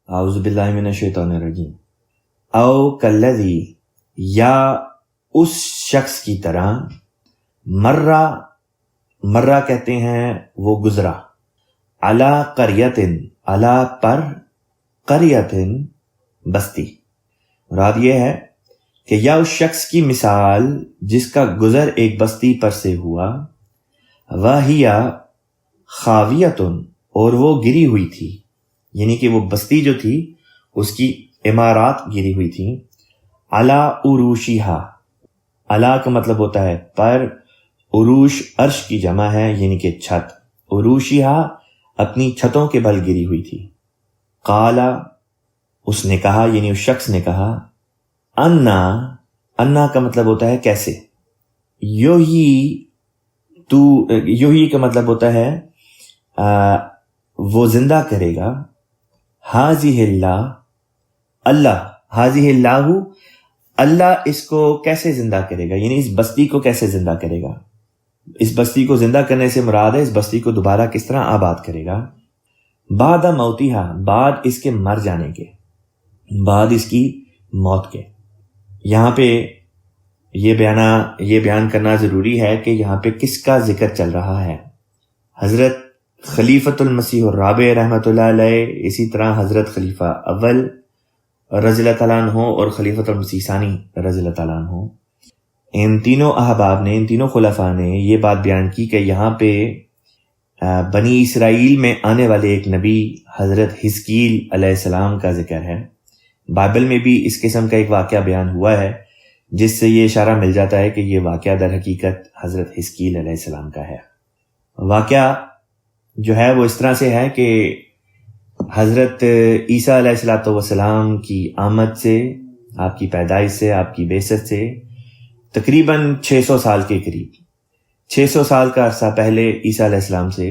اعوذ باللہ من الشیطان الرجیم۔ او کالذی، یا اس شخص کی طرح، مرہ کہتے ہیں وہ گزرا، علی قریۃ، علی پر، قریۃ بستی۔ مراد یہ ہے کہ یا اس شخص کی مثال جس کا گزر ایک بستی پر سے ہوا، وَهِیَ خَاوِیَةٌ، اور وہ گری ہوئی تھی، یعنی کہ وہ بستی جو تھی اس کی عمارات گری ہوئی تھی، عَلَىٰ عُرُوشِهَا، عَلَىٰ کا مطلب ہوتا ہے پر، عروش عرش کی جمع ہے یعنی کہ چھت، عُرُوشِهَا اپنی چھتوں کے بل گری ہوئی تھی۔ قال، اس نے کہا یعنی اس شخص نے کہا، انا کا مطلب ہوتا ہے کیسے، یوہی کا مطلب ہوتا ہے وہ زندہ کرے گا، ہاذہ اللہ، اللہ اس کو کیسے زندہ کرے گا، یعنی اس بستی کو کیسے زندہ کرے گا۔ اس بستی کو زندہ کرنے سے مراد ہے اس بستی کو دوبارہ کس طرح آباد کرے گا۔ بعد موتہا، بعد اس کے مر جانے کے، بعد اس کی موت کے۔ یہاں پہ یہ بیان کرنا ضروری ہے کہ یہاں پہ کس کا ذکر چل رہا ہے۔ حضرت خلیفۃ المسیح الرابع رحمۃ اللہ علیہ، اسی طرح حضرت خلیفہ اول رضی اللہ تعالیٰ عنہ اور خلیفۃ المسیح ثانی رضی اللہ تعالیٰ عنہ، ان تینوں احباب نے، ان تینوں خلفاء نے یہ بات بیان کی کہ یہاں پہ بنی اسرائیل میں آنے والے ایک نبی حضرت حزقیل علیہ السلام کا ذکر ہے۔ بائبل میں بھی اس قسم کا ایک واقعہ بیان ہوا ہے جس سے یہ اشارہ مل جاتا ہے کہ یہ واقعہ در حقیقت حضرت حزقیل علیہ السلام کا ہے۔ واقعہ جو ہے وہ اس طرح سے ہے کہ حضرت عیسیٰ علیہ السلام کی آمد سے، آپ کی پیدائش سے، آپ کی بعثت سے تقریباً 600 سال کے قریب، 600 سال کا عرصہ پہلے عیسیٰ علیہ السلام سے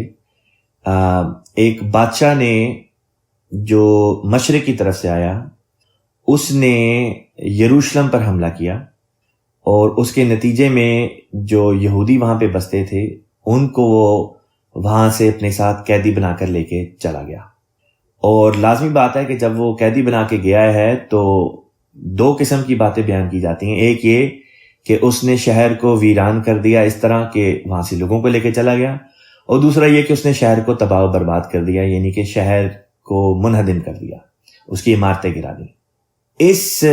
ایک بادشاہ نے جو مشرق کی طرف سے آیا، اس نے یروشلم پر حملہ کیا، اور اس کے نتیجے میں جو یہودی وہاں پہ بستے تھے ان کو وہ وہاں سے اپنے ساتھ قیدی بنا کر لے کے چلا گیا۔ اور لازمی بات ہے کہ جب وہ قیدی بنا کے گیا ہے تو دو قسم کی باتیں بیان کی جاتی ہیں۔ ایک یہ کہ اس نے شہر کو ویران کر دیا اس طرح کہ وہاں سے لوگوں کو لے کے چلا گیا، اور دوسرا یہ کہ اس نے شہر کو تباہ و برباد کر دیا، یعنی کہ شہر کو منہدم کر دیا، اس کی عمارتیں گرا دیں۔ اس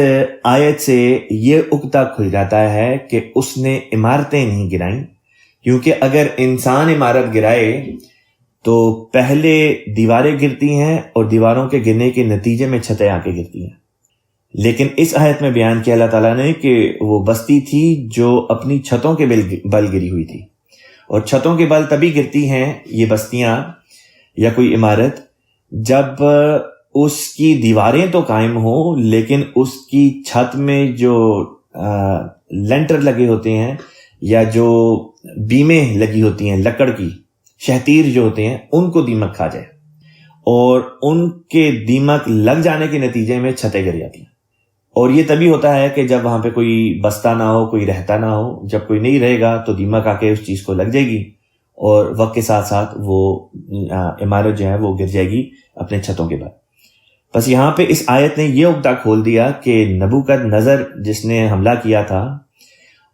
آیت سے یہ عقدہ کھل جاتا ہے کہ اس نے عمارتیں نہیں گرائیں، کیونکہ اگر انسان عمارت گرائے تو پہلے دیواریں گرتی ہیں اور دیواروں کے گرنے کے نتیجے میں چھتیں آ کے گرتی ہیں۔ لیکن اس آیت میں بیان کیا اللہ تعالیٰ نے کہ وہ بستی تھی جو اپنی چھتوں کے بل گری ہوئی تھی، اور چھتوں کے بل تبھی گرتی ہیں یہ بستیاں یا کوئی عمارت جب اس کی دیواریں تو قائم ہوں لیکن اس کی چھت میں جو لینٹر لگے ہوتے ہیں یا جو بیمیں لگی ہوتی ہیں لکڑ کی، شہتیر جو ہوتے ہیں، ان کو دیمک کھا جائے، اور ان کے دیمک لگ جانے کے نتیجے میں چھتیں گر جاتی ہیں۔ اور یہ تبھی ہوتا ہے کہ جب وہاں پہ کوئی بستا نہ ہو، کوئی رہتا نہ ہو۔ جب کوئی نہیں رہے گا تو دیمک آ کے اس چیز کو لگ جائے گی، اور وقت کے ساتھ ساتھ وہ عمارت جو ہے وہ گر جائے گی اپنے چھتوں کے بعد۔ بس یہاں پہ اس آیت نے یہ عقدہ کھول دیا کہ نبوکد نظر جس نے حملہ کیا تھا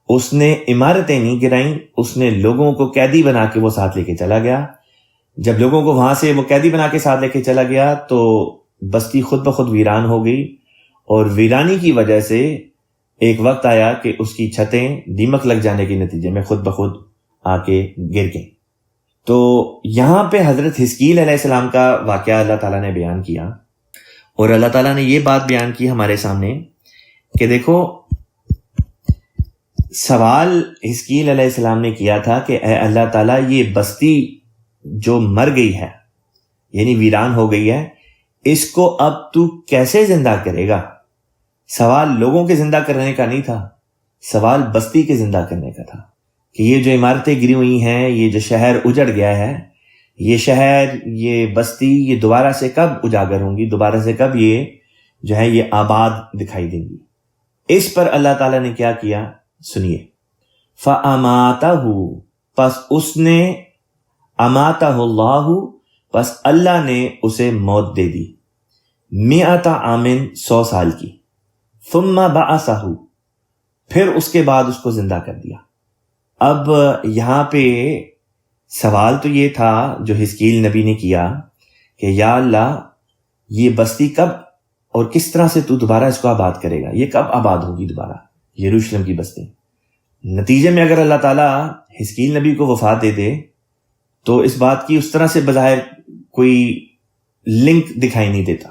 اس نے عمارتیں نہیں گرائیں، اس نے لوگوں کو قیدی بنا کے وہ ساتھ لے کے چلا گیا۔ جب لوگوں کو وہاں سے وہ قیدی بنا کے ساتھ لے کے چلا گیا تو بستی خود بخود ویران ہو گئی، اور ویرانی کی وجہ سے ایک وقت آیا کہ اس کی چھتیں دیمک لگ جانے کے نتیجے میں خود بخود آ کے گر گئیں۔ تو یہاں پہ حضرت حزقیل علیہ السلام کا واقعہ اللہ تعالیٰ نے بیان کیا، اور اللہ تعالیٰ نے یہ بات بیان کی ہمارے سامنے کہ دیکھو، سوال حزقیل علیہ السلام نے کیا تھا کہ اے اللہ تعالیٰ، یہ بستی جو مر گئی ہے یعنی ویران ہو گئی ہے، اس کو اب تو کیسے زندہ کرے گا؟ سوال لوگوں کے زندہ کرنے کا نہیں تھا، سوال بستی کے زندہ کرنے کا تھا کہ یہ جو عمارتیں گری ہوئی ہیں، یہ جو شہر اجڑ گیا ہے، یہ شہر، یہ بستی، یہ دوبارہ سے کب اجاگر ہوں گی، دوبارہ سے کب یہ جو ہے یہ آباد دکھائی دیں گی۔ اس پر اللہ تعالیٰ نے کیا کیا، سنیے۔ فَأَمَاتَهُ، پس اس نے، اماتہ اللہ، پس اللہ نے اسے موت دے دی۔ مئۃ عام 100 سال کی، ثم بعثہ پھر اس کے بعد اس کو زندہ کر دیا۔ اب یہاں پہ سوال تو یہ تھا جو حزقیل نبی نے کیا کہ یا اللہ یہ بستی کب اور کس طرح سے تو دوبارہ اس کو آباد کرے گا، یہ کب آباد ہوگی دوبارہ یروشلم کی بستی۔ نتیجے میں اگر اللہ تعالیٰ حزقیل نبی کو وفات دے دے تو اس بات کی اس طرح سے بظاہر کوئی لنک دکھائی نہیں دیتا۔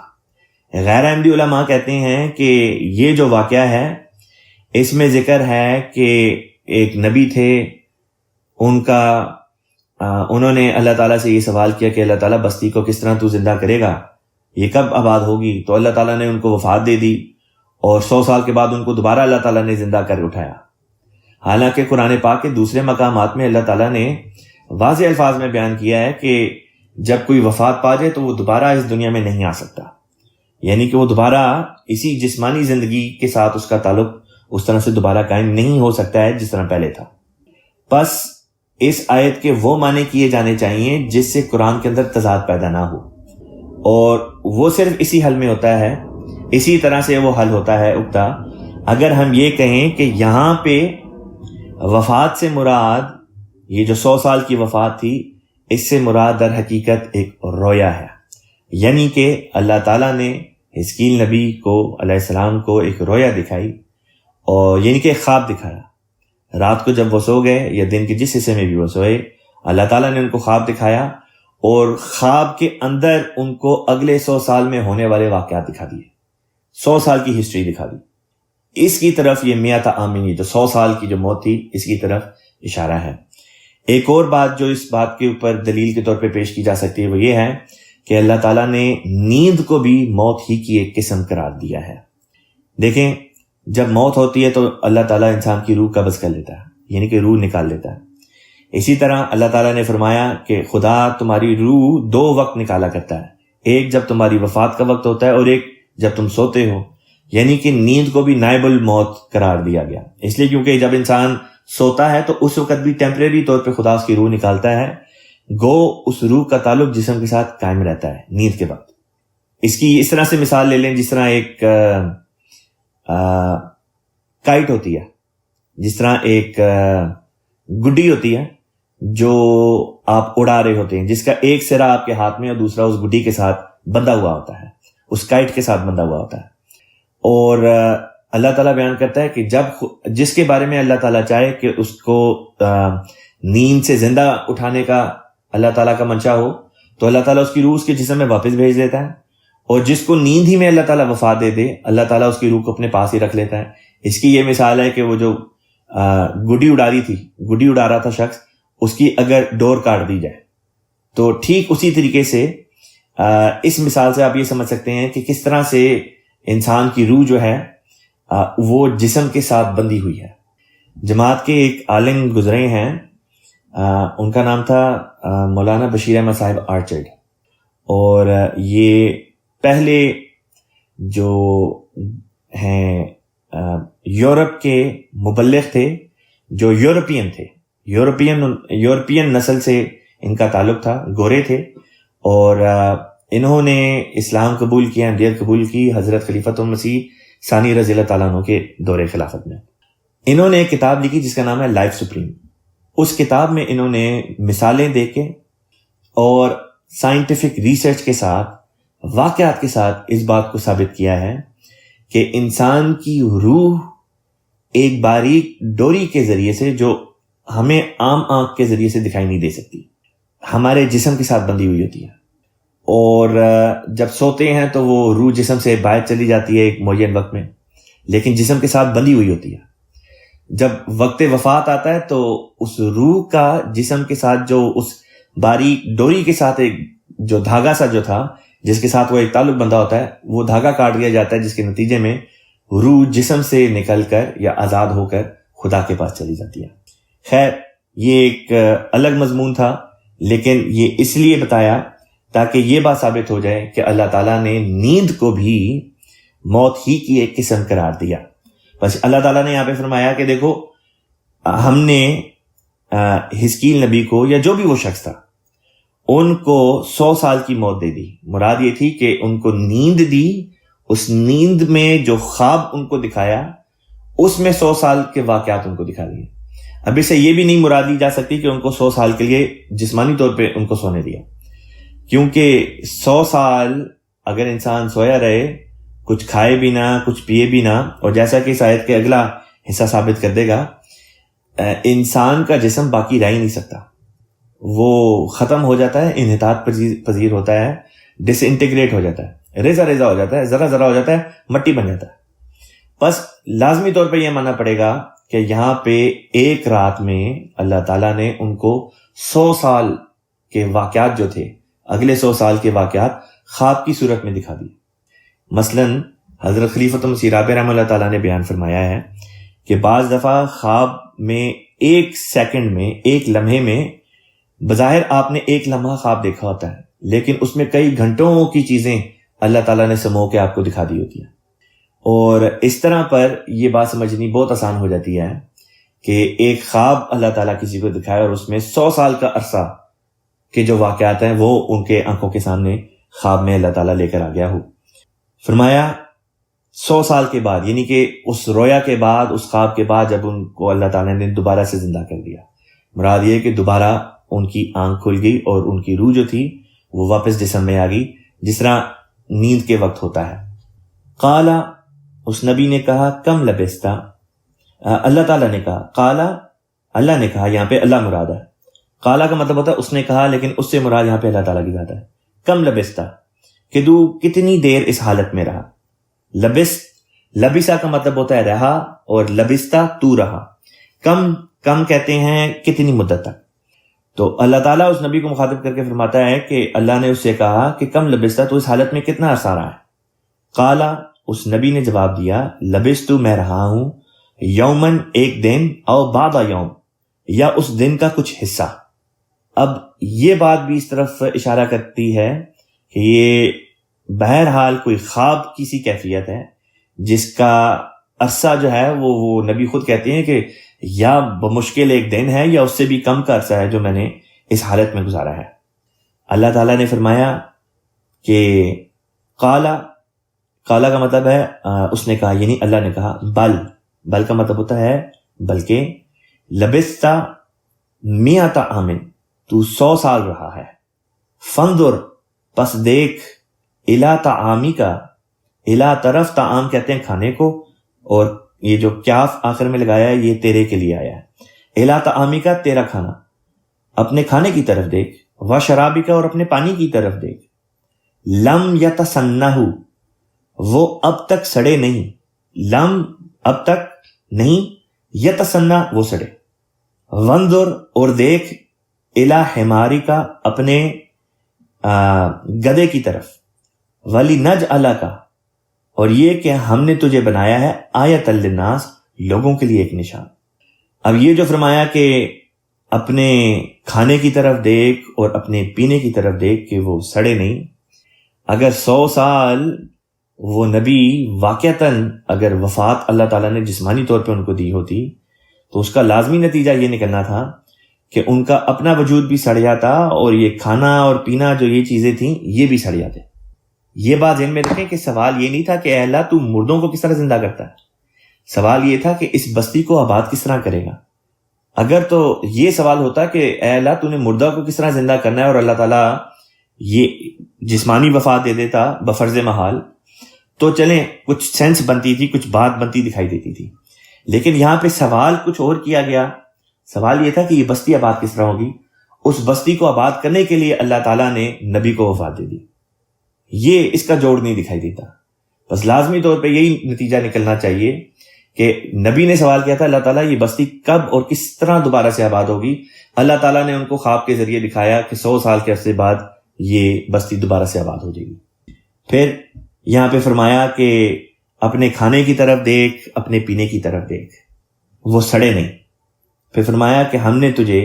غیر احمدی علماء کہتے ہیں کہ یہ جو واقعہ ہے اس میں ذکر ہے کہ ایک نبی تھے، انہوں نے اللہ تعالیٰ سے یہ سوال کیا کہ اللہ تعالیٰ بستی کو کس طرح تو زندہ کرے گا، یہ کب آباد ہوگی، تو اللہ تعالیٰ نے ان کو وفات دے دی اور 100 سال کے بعد ان کو دوبارہ اللہ تعالیٰ نے زندہ کر اٹھایا۔ حالانکہ قرآن پاک کے دوسرے مقامات میں اللہ تعالیٰ نے واضح الفاظ میں بیان کیا ہے کہ جب کوئی وفات پا جائے تو وہ دوبارہ اس دنیا میں نہیں آ سکتا، یعنی کہ وہ دوبارہ اسی جسمانی زندگی کے ساتھ اس کا تعلق اس طرح سے دوبارہ قائم نہیں ہو سکتا ہے جس طرح پہلے تھا۔ بس اس آیت کے وہ معنی کیے جانے چاہیے جس سے قرآن کے اندر تضاد پیدا نہ ہو، اور وہ صرف اسی حل میں ہوتا ہے، اسی طرح سے وہ حل ہوتا ہے اکتا اگر ہم یہ کہیں کہ یہاں پہ وفات سے مراد یہ جو 100 سال کی وفات تھی، اس سے مراد در حقیقت ایک رویا ہے، یعنی کہ اللہ تعالیٰ نے حزقیل نبی کو علیہ السلام کو ایک رویا دکھائی، اور یعنی کہ ایک خواب دکھایا۔ رات کو جب وہ سو گئے یا دن کے جس حصے میں بھی وہ سوئے، اللہ تعالیٰ نے ان کو خواب دکھایا اور خواب کے اندر ان کو اگلے 100 سال میں ہونے والے واقعات دکھا دیے، 100 سال کی ہسٹری دکھا دی۔ اس کی طرف یہ مئۃ عام جو 100 سال کی جو موت تھی اس کی طرف اشارہ ہے۔ ایک اور بات جو اس بات کے اوپر دلیل کے طور پہ پیش کی جا سکتی ہے وہ یہ ہے کہ اللہ تعالیٰ نے نیند کو بھی موت ہی کی ایک قسم قرار دیا ہے۔ دیکھیں جب موت ہوتی ہے تو اللہ تعالیٰ انسان کی روح قبض کر لیتا ہے، یعنی کہ روح نکال لیتا ہے۔ اسی طرح اللہ تعالیٰ نے فرمایا کہ خدا تمہاری روح 2 وقت نکالا کرتا ہے، ایک جب تمہاری وفات کا وقت ہوتا ہے اور ایک جب تم سوتے ہو، یعنی کہ نیند کو بھی نائب الموت قرار دیا گیا، اس لیے کیونکہ جب انسان سوتا ہے تو اس وقت بھی ٹیمپریری طور پہ خدا اس کی روح نکالتا ہے، گو اس روح کا تعلق جسم کے ساتھ قائم رہتا ہے نیند کے وقت۔ اس کی اس طرح سے مثال لے لیں، جس طرح ایک کائٹ ہوتی ہے، جس طرح ایک گڈی ہوتی ہے جو آپ اڑا رہے ہوتے ہیں، جس کا ایک سرا آپ کے ہاتھ میں اور دوسرا اس گڈی کے ساتھ بندھا ہوا ہوتا ہے، اس کائٹ کے ساتھ بندھا ہوا ہوتا ہے۔ اور اللہ تعالیٰ بیان کرتا ہے کہ جس کے بارے میں اللہ تعالیٰ چاہے کہ اس کو نیند سے زندہ اٹھانے کا اللہ تعالیٰ کا منشا ہو تو اللہ تعالیٰ اس کی روح اس کے جسم میں واپس بھیج دیتا ہے، اور جس کو نیند ہی میں اللہ تعالیٰ وفات دے دے اللہ تعالیٰ اس کی روح کو اپنے پاس ہی رکھ لیتا ہے۔ اس کی یہ مثال ہے کہ وہ جو گڈی اڑا رہا تھا شخص، اس کی اگر ڈور کاٹ دی جائے تو ٹھیک اسی طریقے سے اس مثال سے آپ یہ سمجھ سکتے ہیں کہ کس طرح سے انسان کی روح جو ہے وہ جسم کے ساتھ بندھی ہوئی ہے۔ جماعت کے ایک عالم گزرے ہیں، ان کا نام تھا مولانا بشیر احمد صاحب آرچرڈ، اور یہ پہلے جو ہیں یورپ کے مبلغ تھے جو یورپین تھے، یورپین نسل سے ان کا تعلق تھا، گورے تھے، اور انہوں نے اسلام قبول کیا، اندیت قبول کی حضرت خلیفۃ المسیح ثانی رضی اللہ تعالیٰ عنہ کے دور خلافت میں۔ انہوں نے ایک کتاب لکھی جس کا نام ہے لائف سپریم۔ اس کتاب میں انہوں نے مثالیں دے کے اور سائنٹیفک ریسرچ کے ساتھ، واقعات کے ساتھ اس بات کو ثابت کیا ہے کہ انسان کی روح ایک باریک ڈوری کے ذریعے سے، جو ہمیں عام آنکھ کے ذریعے سے دکھائی نہیں دے سکتی، ہمارے جسم کے ساتھ بندھی ہوئی ہوتی ہے، اور جب سوتے ہیں تو وہ روح جسم سے باہر چلی جاتی ہے ایک معین وقت میں، لیکن جسم کے ساتھ بندھی ہوئی ہوتی ہے۔ جب وقت وفات آتا ہے تو اس روح کا جسم کے ساتھ جو اس باریک ڈوری کے ساتھ ایک جو دھاگا سا جو تھا جس کے ساتھ وہ ایک تعلق بندھا ہوتا ہے، وہ دھاگا کاٹ دیا جاتا ہے، جس کے نتیجے میں روح جسم سے نکل کر یا آزاد ہو کر خدا کے پاس چلی جاتی ہے۔ خیر یہ ایک الگ مضمون تھا، لیکن یہ اس لیے بتایا تاکہ یہ بات ثابت ہو جائے کہ اللہ تعالیٰ نے نیند کو بھی موت ہی کی ایک قسم قرار دیا۔ بس اللہ تعالیٰ نے یہاں پہ فرمایا کہ دیکھو ہم نے حزقیل نبی کو یا جو بھی وہ شخص تھا ان کو 100 سال کی موت دے دی. مراد یہ تھی کہ ان کو نیند دی، اس نیند میں جو خواب ان کو دکھایا اس میں 100 سال کے واقعات ان کو دکھا دیے. اب اسے یہ بھی نہیں مراد لی جا سکتی کہ ان کو 100 سال کے لیے جسمانی طور پہ ان کو سونے دیا، کیونکہ 100 سال اگر انسان سویا رہے، کچھ کھائے بھی نہ، کچھ پیے بھی نہ، اور جیسا کہ اس آیت کے اگلا حصہ ثابت کر دے گا، انسان کا جسم باقی رہ ہی نہیں سکتا، وہ ختم ہو جاتا ہے، انحطاط پذیر ہوتا ہے، ڈس انٹیگریٹ ہو جاتا ہے، ریزہ ریزہ ہو جاتا ہے، ذرا ذرا ہو جاتا ہے، مٹی بن جاتا ہے. بس لازمی طور پہ یہ ماننا پڑے گا کہ یہاں پہ ایک رات میں اللہ تعالیٰ نے ان کو 100 سال کے واقعات جو تھے، اگلے 100 سال کے واقعات خواب کی صورت میں دکھا دی. مثلا حضرت خلیفۃ مسیح رابع رحمہ اللہ تعالیٰ نے بیان فرمایا ہے کہ بعض دفعہ خواب میں ایک سیکنڈ میں، ایک لمحے میں، بظاہر آپ نے ایک لمحہ خواب دیکھا ہوتا ہے، لیکن اس میں کئی گھنٹوں کی چیزیں اللہ تعالیٰ نے سمو کے آپ کو دکھا دی ہوتی ہیں. اور اس طرح پر یہ بات سمجھنی بہت آسان ہو جاتی ہے کہ ایک خواب اللہ تعالیٰ کسی کو دکھائے اور اس میں 100 سال کا عرصہ کے جو واقعات ہیں وہ ان کے آنکھوں کے سامنے خواب میں اللہ تعالیٰ لے کر آ گیا ہو. فرمایا 100 سال کے بعد، یعنی کہ اس رویا کے بعد، اس خواب کے بعد جب ان کو اللہ تعالیٰ نے دوبارہ سے زندہ کر دیا، مراد یہ کہ دوبارہ ان کی آنکھ کھل گئی اور ان کی روح جو تھی وہ واپس جسم میں آ گئی، جس طرح نیند کے وقت ہوتا ہے. قالا، اس نبی نے کہا، کم لبستا، اللہ تعالیٰ نے کہا، قالا، اللہ نے کہا، یہاں پہ اللہ مراد ہے. قالا کا مطلب ہوتا ہے اس نے کہا، لیکن اس سے مراد یہاں پہ اللہ تعالیٰ کی ذات ہے. کم لبستا، کہ تو کتنی دیر اس حالت میں رہا. لبسا کا مطلب ہوتا ہے رہا، اور لبستا تو رہا. کم کہتے ہیں کتنی مدت تک. تو اللہ تعالیٰ اس نبی کو مخاطب کر کے فرماتا ہے کہ اللہ نے اس سے کہا کہ کم لبستا، تو اس حالت میں کتنا عرصہ رہا ہے. قالا، اس نبی نے جواب دیا، لبستو، میں رہا ہوں، یومن، ایک دن، او بعد یوم، یا اس دن کا کچھ حصہ. اب یہ بات بھی اس طرف اشارہ کرتی ہے کہ یہ بہرحال کوئی خواب کی سی کیفیت ہے جس کا عرصہ جو ہے وہ نبی خود کہتے ہیں کہ یا بمشکل ایک دن ہے یا اس سے بھی کم کا عرصہ ہے جو میں نے اس حالت میں گزارا ہے. اللہ تعالیٰ نے فرمایا کہ قالا کا مطلب ہے اس نے کہا، یعنی اللہ نے کہا. بل کا مطلب ہوتا ہے بلکہ. لبستا میات عام، تو 100 سال رہا ہے. فنظر، پس دیکھ، الا طعامی کا، الا طرف، طعام کہتے ہیں کھانے کو، اور یہ جو کیاف آخر میں لگایا ہے یہ تیرے کے لیے آیا ہے. الا طعامی کا، تیرا کھانا، اپنے کھانے کی طرف دیکھ. و شرابی کا، اور اپنے پانی کی طرف دیکھ. لم یتسنہ، وہ اب تک سڑے نہیں. لم، اب تک نہیں، یتسنہ، وہ سڑے. ونظر، اور دیکھ، الی حماری کا، اپنے گدے کی طرف. ولی نجعلہ کا، اور یہ کہ ہم نے تجھے بنایا ہے آیۃ للناس، لوگوں کے لیے ایک نشان. اب یہ جو فرمایا کہ اپنے کھانے کی طرف دیکھ اور اپنے پینے کی طرف دیکھ کہ وہ سڑے نہیں، اگر 100 سال وہ نبی واقعتاً اگر وفات اللہ تعالیٰ نے جسمانی طور پہ ان کو دی ہوتی تو اس کا لازمی نتیجہ یہ نکلنا تھا کہ ان کا اپنا وجود بھی سڑ جاتا اور یہ کھانا اور پینا جو یہ چیزیں تھیں یہ بھی سڑ جاتے. یہ بات ذہن میں رکھیں کہ سوال یہ نہیں تھا کہ اے اللہ تو مردوں کو کس طرح زندہ کرتا ہے، سوال یہ تھا کہ اس بستی کو آباد کس طرح کرے گا. اگر تو یہ سوال ہوتا کہ اے اللہ تو نے مردہ کو کس طرح زندہ کرنا ہے اور اللہ تعالیٰ یہ جسمانی وفات دے دیتا بفرض محال، تو چلیں کچھ سینس بنتی تھی، کچھ بات بنتی دکھائی دیتی تھی. لیکن یہاں پہ سوال کچھ اور کیا گیا. سوال یہ تھا کہ یہ بستی آباد کس طرح ہوگی. اس بستی کو آباد کرنے کے لیے اللہ تعالیٰ نے نبی کو وفات دے دی. یہ اس کا جوڑ نہیں دکھائی دیتا. بس لازمی طور پہ یہی نتیجہ نکلنا چاہیے کہ نبی نے سوال کیا تھا اللہ تعالیٰ یہ بستی کب اور کس طرح دوبارہ سے آباد ہوگی. اللہ تعالیٰ نے ان کو خواب کے ذریعے دکھایا کہ 100 سال کے عرصے بعد یہ بستی دوبارہ سے آباد ہو جائے گی. پھر یہاں پہ فرمایا کہ اپنے کھانے کی طرف دیکھ، اپنے پینے کی طرف دیکھ، وہ سڑے نہیں. پھر فرمایا کہ ہم نے تجھے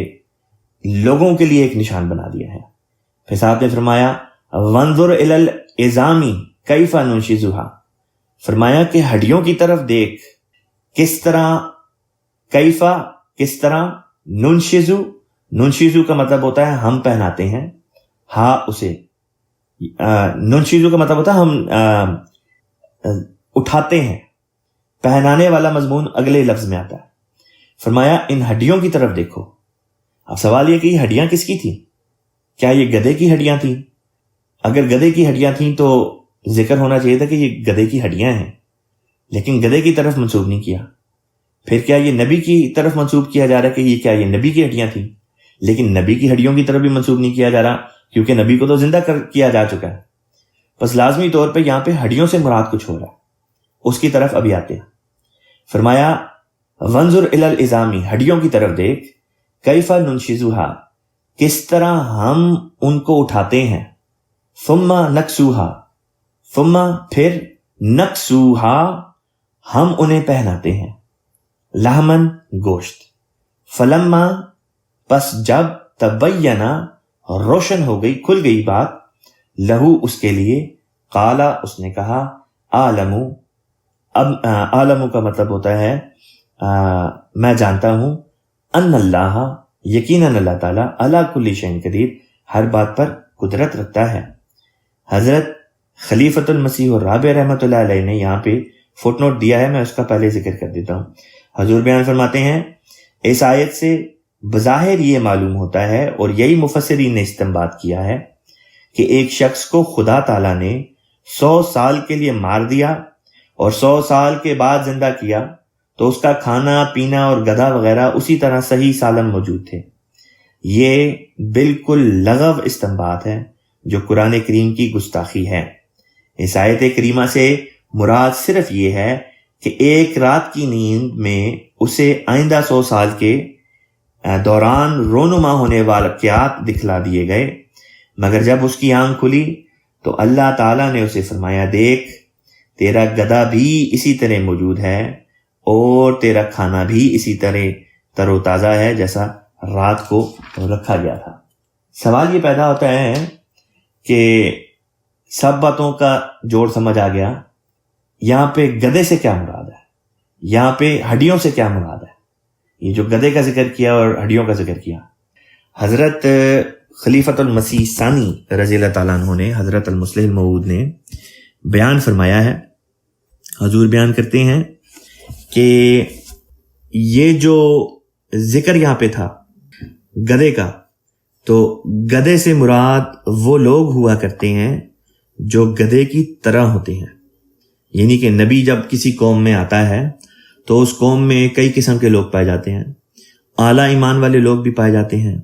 لوگوں کے لیے ایک نشان بنا دیا ہے. پھر ساتھ میں فرمایا وانظر الی العظام کیف ننشزها، فرمایا کہ ہڈیوں کی طرف دیکھ کس طرح، کیفا کس طرح، ننشزو کا مطلب ہوتا ہے ہم پہناتے ہیں، اسے ننشیزو کا مطلب ہوتا ہے ہم اٹھاتے ہیں. پہنانے والا مضمون اگلے لفظ میں آتا ہے. فرمایا ان ہڈیوں کی طرف دیکھو. اب سوال یہ کہ یہ ہڈیاں کس کی تھیں؟ کیا یہ گدھے کی ہڈیاں تھیں؟ اگر گدھے کی ہڈیاں تھیں تو ذکر ہونا چاہیے تھا کہ یہ گدھے کی ہڈیاں ہیں، لیکن گدھے کی طرف منسوب نہیں کیا. پھر کیا یہ نبی کی طرف منسوب کیا جا رہا ہے کہ یہ کیا یہ نبی کی ہڈیاں تھیں؟ لیکن نبی کی ہڈیوں کی طرف بھی منسوب نہیں کیا جا رہا، کیونکہ نبی کو تو زندہ کیا جا چکا ہے. بس لازمی طور پہ یہاں پہ ہڈیوں سے مراد کچھ ہو رہا ہے، اس کی طرف ابھی آتے ہیں. فرمایا وانظر الی العظام، ہڈیوں کی طرف دیکھ، کیف ننشزھا، کس طرح ہم ان کو اٹھاتے ہیں، ثم نکسوھا، ثم پھر نکسوھا ہم انہیں پہناتے ہیں، لحمن گوشت، فلما پس جب تبینا روشن ہو گئی، کھل گئی بات، لہو اس کے لیے، قالا اس نے کہا، عالمو، اب عالمو کا مطلب ہوتا ہے میں جانتا ہوں، ان اللہ، یقیناً اللہ تعالیٰ، علی کل شیء قدیر، ہر بات پر قدرت رکھتا ہے. حضرت خلیفۃ المسیح الرابع رحمۃ اللہ علیہ نے یہاں پہ فٹ نوٹ دیا ہے، میں اس کا پہلے ذکر کر دیتا ہوں. حضور بیان فرماتے ہیں اس آیت سے بظاہر یہ معلوم ہوتا ہے، اور یہی مفسرین نے استنباط کیا ہے، کہ ایک شخص کو خدا تعالیٰ نے 100 سال کے لیے مار دیا اور 100 سال کے بعد زندہ کیا، تو اس کا کھانا پینا اور گدھا وغیرہ اسی طرح صحیح سالم موجود تھے. یہ بالکل لغو استنباط ہے جو قرآن کریم کی گستاخی ہے. اس آیت کریمہ سے مراد صرف یہ ہے کہ ایک رات کی نیند میں اسے آئندہ 100 سال کے دوران رونما ہونے والے واقعات دکھلا دیے گئے، مگر جب اس کی آنکھ کھلی تو اللہ تعالیٰ نے اسے فرمایا، دیکھ تیرا گدھا بھی اسی طرح موجود ہے اور تیرا کھانا بھی اسی طرح تر و تازہ ہے جیسا رات کو رکھا گیا تھا. سوال یہ پیدا ہوتا ہے کہ سب باتوں کا جوڑ سمجھ آ گیا، یہاں پہ گدھے سے کیا مراد ہے، یہاں پہ ہڈیوں سے کیا مراد ہے؟ یہ جو گدھے کا ذکر کیا اور ہڈیوں کا ذکر کیا، حضرت خلیفۃ المسیح ثانی رضی اللہ تعالیٰ عنہ نے، حضرت المصلح الموعود نے بیان فرمایا ہے. حضور بیان کرتے ہیں کہ یہ جو ذکر یہاں پہ تھا گدھے کا، تو گدھے سے مراد وہ لوگ ہوا کرتے ہیں جو گدھے کی طرح ہوتے ہیں. یعنی کہ نبی جب کسی قوم میں آتا ہے تو اس قوم میں کئی قسم کے لوگ پائے جاتے ہیں. اعلیٰ ایمان والے لوگ بھی پائے جاتے ہیں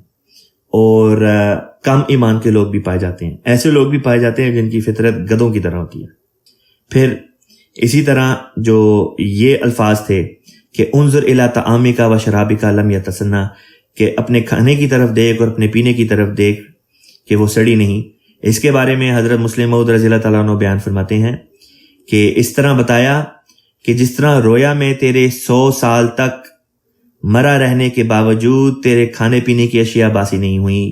اور کم ایمان کے لوگ بھی پائے جاتے ہیں. ایسے لوگ بھی پائے جاتے ہیں جن کی فطرت گدھوں کی طرح ہوتی ہے. پھر اسی طرح جو یہ الفاظ تھے کہ انظر الی طعامک و شرابک لم یتسنہ، کہ اپنے کھانے کی طرف دیکھ اور اپنے پینے کی طرف دیکھ کہ وہ سڑی نہیں. اس کے بارے میں حضرت مسلم موعود رضی اللہ تعالیٰ عنہ بیان فرماتے ہیں کہ اس طرح بتایا کہ جس طرح رویا میں تیرے 100 سال تک مرا رہنے کے باوجود تیرے کھانے پینے کی اشیاء باسی نہیں ہوئیں،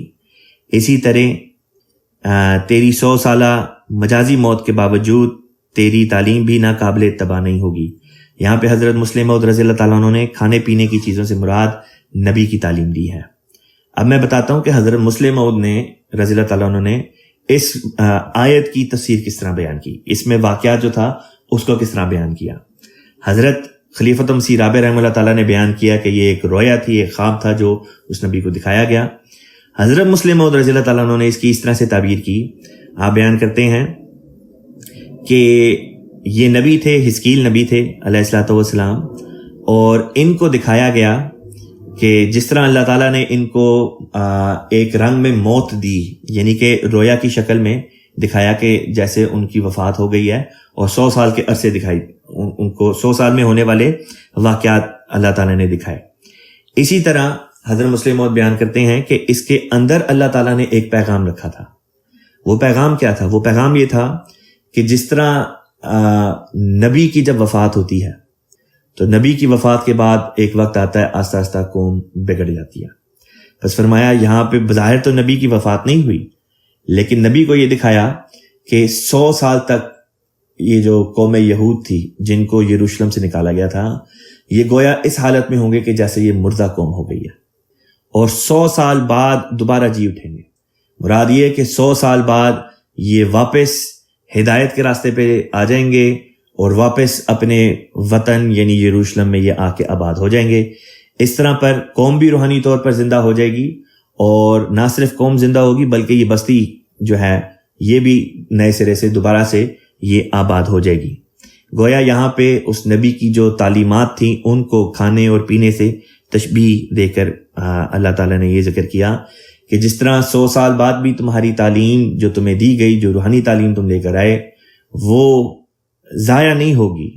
اسی طرح تیری 100 سالہ مجازی موت کے باوجود تیری تعلیم بھی ناقابل اتباع نہیں ہوگی. یہاں پہ حضرت مسلم موعود رضی اللہ تعالیٰ عنہ نے کھانے پینے کی چیزوں سے مراد نبی کی تعلیم دی ہے. اب میں بتاتا ہوں کہ حضرت مسلم موعود نے رضی اللہ تعالیٰ عنہ نے اس آیت کی تفسیر کس طرح بیان کی، اس میں واقعات جو تھا اس کو کس طرح بیان کیا. حضرت خلیفۃ المسیح رابع رحمہ اللہ تعالیٰ نے بیان کیا کہ یہ ایک رویا تھی، ایک خواب تھا جو اس نبی کو دکھایا گیا. حضرت مسلم موعود رضی اللہ تعالیٰ عنہ نے اس کی اس طرح سے تعبیر کی. آپ بیان کرتے ہیں کہ یہ نبی تھے، حزقیل نبی تھے علیہ الصلوۃ والسلام، اور ان کو دکھایا گیا کہ جس طرح اللہ تعالیٰ نے ان کو ایک رنگ میں موت دی، یعنی کہ رویا کی شکل میں دکھایا کہ جیسے ان کی وفات ہو گئی ہے، اور 100 سال کے عرصے دکھائی، ان کو 100 سال میں ہونے والے واقعات اللہ تعالیٰ نے دکھائے. اسی طرح حضرت مسلم موعود بیان کرتے ہیں کہ اس کے اندر اللہ تعالیٰ نے ایک پیغام رکھا تھا. وہ پیغام کیا تھا؟ وہ پیغام یہ تھا کہ جس طرح نبی کی جب وفات ہوتی ہے تو نبی کی وفات کے بعد ایک وقت آتا ہے آہستہ آہستہ قوم بگڑ جاتی ہے. بس فرمایا یہاں پہ بظاہر تو نبی کی وفات نہیں ہوئی، لیکن نبی کو یہ دکھایا کہ 100 سال تک یہ جو قوم یہود تھی جن کو یروشلم سے نکالا گیا تھا، یہ گویا اس حالت میں ہوں گے کہ جیسے یہ مردہ قوم ہو گئی ہے، اور 100 سال بعد دوبارہ جی اٹھیں گے. مراد یہ کہ 100 سال بعد یہ واپس ہدایت کے راستے پہ آ جائیں گے اور واپس اپنے وطن یعنی یروشلم میں یہ آ کے آباد ہو جائیں گے۔ اس طرح پر قوم بھی روحانی طور پر زندہ ہو جائے گی، اور نہ صرف قوم زندہ ہوگی بلکہ یہ بستی جو ہے یہ بھی نئے سرے سے دوبارہ سے یہ آباد ہو جائے گی۔ گویا یہاں پہ اس نبی کی جو تعلیمات تھیں ان کو کھانے اور پینے سے تشبیہ دے کر اللہ تعالیٰ نے یہ ذکر کیا کہ جس طرح 100 سال بعد بھی تمہاری تعلیم جو تمہیں دی گئی، جو روحانی تعلیم تم لے کر آئے، وہ ضائع نہیں ہوگی،